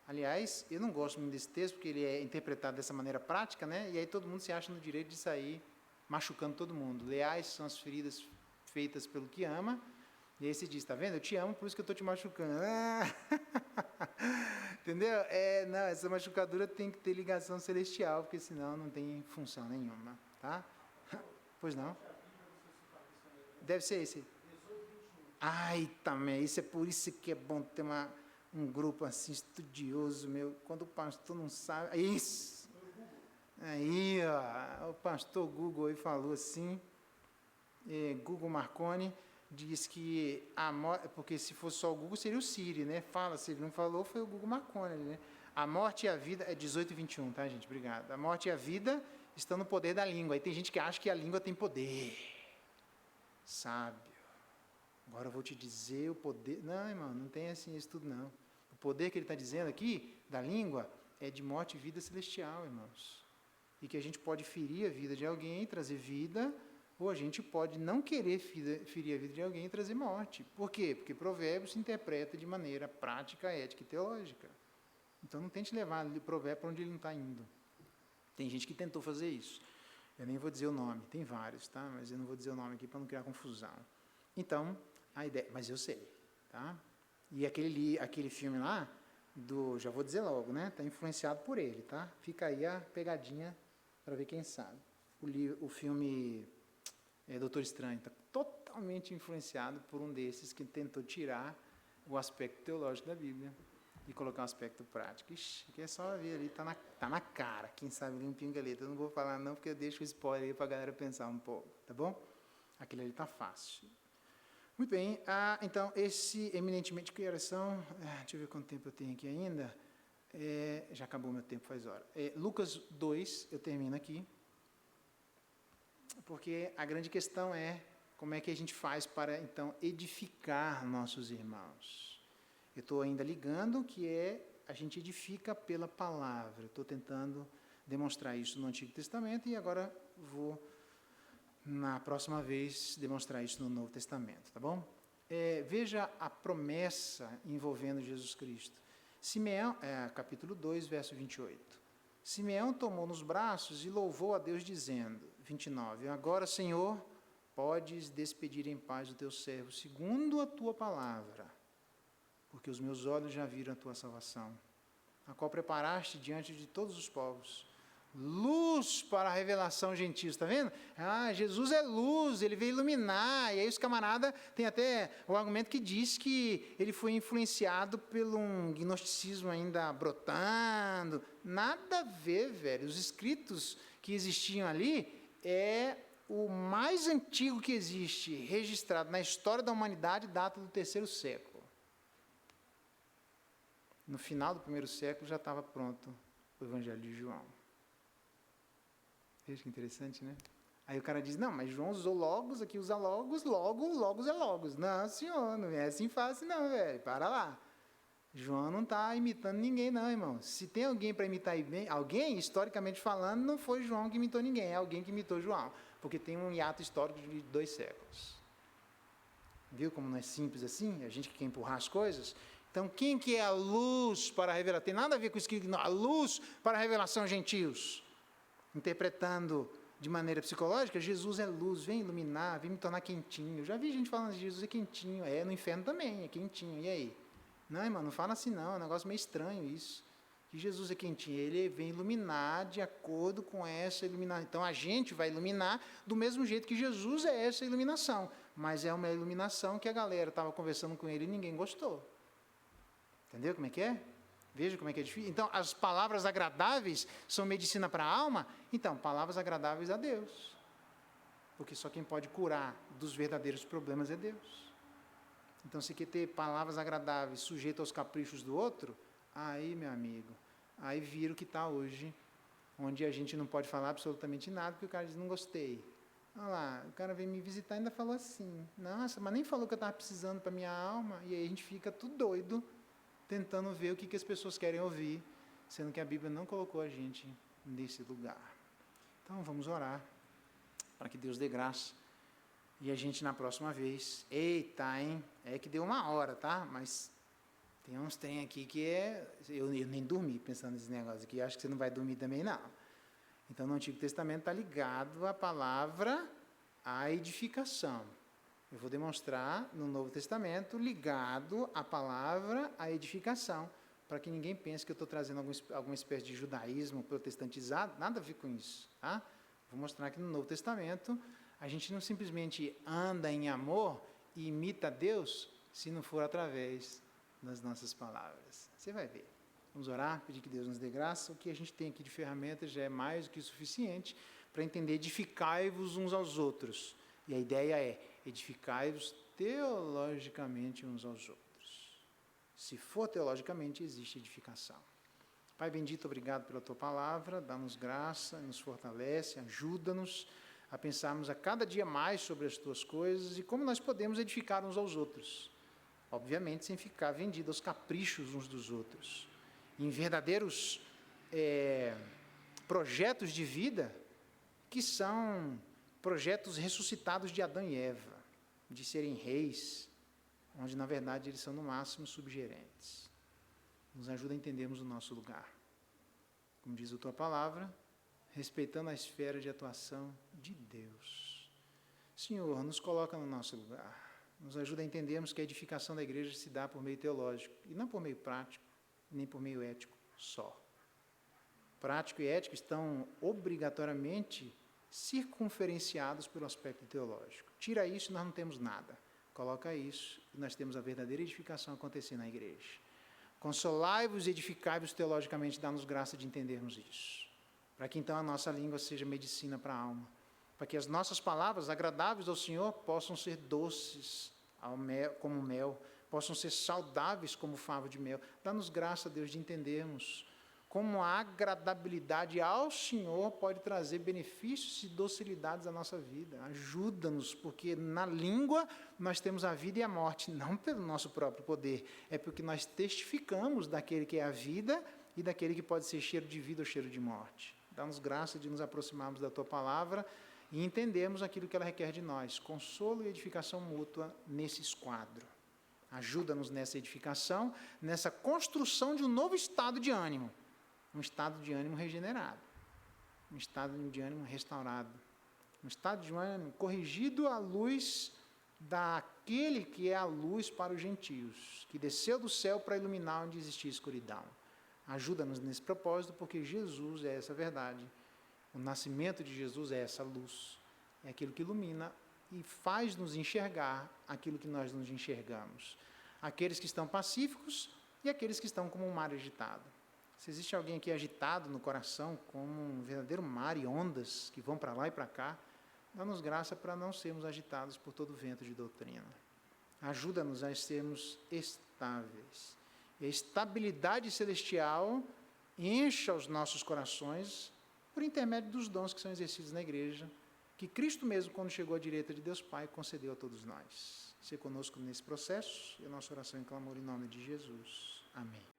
Aliás, eu não gosto muito desse texto, porque ele é interpretado dessa maneira prática, né? E aí todo mundo se acha no direito de sair machucando todo mundo. Leais são as feridas feitas pelo que ama. E aí você diz, está vendo? Eu te amo, por isso que eu estou te machucando. Entendeu? Não, essa machucadura tem que ter ligação celestial, porque senão não tem função nenhuma. Tá? Pois não? Deve ser esse. Ai, também, isso é por isso que é bom ter um grupo assim estudioso, meu. Quando o pastor não sabe... Isso! Aí, ó, o pastor Google aí falou assim, Google Marconi, diz que porque se fosse só o Google seria o Siri, né? Fala, se ele não falou, foi o Google Marconi, né? A morte e a vida, 18 e 21, tá, gente? Obrigado. A morte e a vida estão no poder da língua. Aí tem gente que acha que a língua tem poder. Sábio. Agora eu vou te dizer o poder. Não, irmão, não tem assim isso tudo, não. O poder que ele está dizendo aqui, da língua, é de morte e vida celestial, irmãos. E que a gente pode ferir a vida de alguém, trazer vida, ou a gente pode não querer ferir a vida de alguém e trazer morte. Por quê? Porque provérbio se interpreta de maneira prática, ética e teológica. Então não tente levar o provérbio para onde ele não está indo. Tem gente que tentou fazer isso. Eu nem vou dizer o nome, tem vários, tá? Mas eu não vou dizer o nome aqui para não criar confusão. Então, a ideia... Mas eu sei, tá? E aquele filme lá, já vou dizer logo, né? Está influenciado por ele, tá? Fica aí a pegadinha para ver quem sabe. O filme Doutor Estranho está totalmente influenciado por um desses que tentou tirar o aspecto teológico da Bíblia e colocar um aspecto prático. Ixi, que é só ver ali, tá na cara. Quem sabe ali um pingaleta. Eu não vou falar não, porque eu deixo o spoiler aí para a galera pensar um pouco, tá bom? Aquele ali está fácil. Muito bem, então, esse eminentemente, que horas são? Deixa eu ver quanto tempo eu tenho aqui ainda. Já acabou meu tempo, faz hora. Lucas 2, eu termino aqui. Porque a grande questão é como é que a gente faz para, então, edificar nossos irmãos. Eu estou ainda ligando que a gente edifica pela palavra. Estou tentando demonstrar isso no Antigo Testamento e agora vou, na próxima vez, demonstrar isso no Novo Testamento, tá bom? Veja a promessa envolvendo Jesus Cristo. Simeão, capítulo 2, verso 28. Simeão tomou nos braços e louvou a Deus dizendo, 29, agora, Senhor, podes despedir em paz o teu servo, segundo a tua palavra, porque os meus olhos já viram a tua salvação, a qual preparaste diante de todos os povos, luz para a revelação gentil, está vendo? Jesus é luz, ele veio iluminar, e aí os camaradas tem até o argumento que diz que ele foi influenciado por um gnosticismo ainda brotando, nada a ver, velho, os escritos que existiam ali o mais antigo que existe, registrado na história da humanidade, data do 3º século. No final do 1º século já estava pronto o Evangelho de João. Veja que interessante, né? Aí o cara diz, não, mas João usou logos, aqui usa logos, logo, logos é logos. Não, senhor, não é assim fácil não, velho, para lá. João não está imitando ninguém não, irmão. Se tem alguém para imitar alguém, historicamente falando, não foi João que imitou ninguém, é alguém que imitou João, porque tem um hiato histórico de 2 séculos. Viu como não é simples assim? A gente que quer empurrar as coisas. Então, quem que é a luz para revelar? Tem nada a ver com isso, a luz para a revelação aos gentios. Interpretando de maneira psicológica, Jesus é luz, vem iluminar, vem me tornar quentinho. Eu já vi gente falando que Jesus é quentinho, no inferno também, é quentinho, e aí? Não, irmão, não fala assim não, é um negócio meio estranho isso. Que Jesus é quentinho, ele vem iluminar de acordo com essa iluminação. Então, a gente vai iluminar do mesmo jeito que Jesus é essa iluminação. Mas é uma iluminação que a galera estava conversando com ele e ninguém gostou. Entendeu como é que é? Veja como é que é difícil. Então, as palavras agradáveis são medicina para a alma? Então, palavras agradáveis a Deus. Porque só quem pode curar dos verdadeiros problemas é Deus. Então, se quer ter palavras agradáveis sujeitas aos caprichos do outro, aí, meu amigo, aí vira o que está hoje, onde a gente não pode falar absolutamente nada, porque o cara diz, não gostei. Olha lá, o cara veio me visitar e ainda falou assim, nossa, mas nem falou que eu estava precisando para a minha alma, e aí a gente fica tudo doido, tentando ver o que as pessoas querem ouvir, sendo que a Bíblia não colocou a gente nesse lugar. Então, vamos orar, para que Deus dê graça. E a gente na próxima vez, eita, hein? É que deu 1 hora, tá? Mas tem uns trem aqui que eu nem dormi pensando nesse negócio aqui, acho que você não vai dormir também não. Então no Antigo Testamento está ligado a palavra à edificação. Eu vou demonstrar no Novo Testamento ligado a palavra à edificação, para que ninguém pense que eu estou trazendo alguma espécie de judaísmo protestantizado, nada a ver com isso, tá? Vou mostrar que no Novo Testamento a gente não simplesmente anda em amor e imita Deus, se não for através das nossas palavras. Você vai ver. Vamos orar, pedir que Deus nos dê graça. O que a gente tem aqui de ferramentas já é mais do que suficiente para entender edificai-vos uns aos outros. E a ideia é edificai-vos teologicamente uns aos outros. Se for teologicamente, existe edificação. Pai bendito, obrigado pela tua palavra, dá-nos graça, nos fortalece, ajuda-nos a pensarmos a cada dia mais sobre as tuas coisas e como nós podemos edificar uns aos outros. Obviamente, sem ficar vendido aos caprichos uns dos outros. Em verdadeiros projetos de vida, que são projetos ressuscitados de Adão e Eva, de serem reis, onde, na verdade, eles são, no máximo, subgerentes. Nos ajuda a entendermos o nosso lugar. Como diz a tua palavra, respeitando a esfera de atuação de Deus. Senhor, nos coloca no nosso lugar. Nos ajuda a entendermos que a edificação da igreja se dá por meio teológico, e não por meio prático, nem por meio ético só. Prático e ético estão obrigatoriamente circunferenciados pelo aspecto teológico. Tira isso e nós não temos nada. Coloca isso e nós temos a verdadeira edificação acontecendo na igreja. Consolai-vos e edificai-vos teologicamente, dá-nos graça de entendermos isso. Para que então a nossa língua seja medicina para a alma. Para que as nossas palavras agradáveis ao Senhor possam ser doces como mel, possam ser saudáveis como favo de mel. Dá-nos graça, Deus, de entendermos como a agradabilidade ao Senhor pode trazer benefícios e docilidades à nossa vida. Ajuda-nos, porque na língua nós temos a vida e a morte, não pelo nosso próprio poder, é porque nós testificamos daquele que é a vida e daquele que pode ser cheiro de vida ou cheiro de morte. Dá-nos graça de nos aproximarmos da Tua Palavra e entendermos aquilo que ela requer de nós, consolo e edificação mútua nesse esquadro. Ajuda-nos nessa edificação, nessa construção de um novo estado de ânimo, um estado de ânimo regenerado, um estado de ânimo restaurado, um estado de ânimo corrigido à luz daquele que é a luz para os gentios, que desceu do céu para iluminar onde existia escuridão. Ajuda-nos nesse propósito, porque Jesus é essa verdade. O nascimento de Jesus é essa luz, é aquilo que ilumina e faz-nos enxergar aquilo que nós nos enxergamos. Aqueles que estão pacíficos e aqueles que estão como um mar agitado. Se existe alguém aqui agitado no coração, como um verdadeiro mar e ondas que vão para lá e para cá, Dá-nos graça para não sermos agitados por todo vento de doutrina. Ajuda-nos a sermos estáveis. E a estabilidade celestial encha os nossos corações por intermédio dos dons que são exercidos na igreja, que Cristo mesmo, quando chegou à direita de Deus Pai, concedeu a todos nós. Se conosco nesse processo, e a nossa oração em clamor em nome de Jesus. Amém.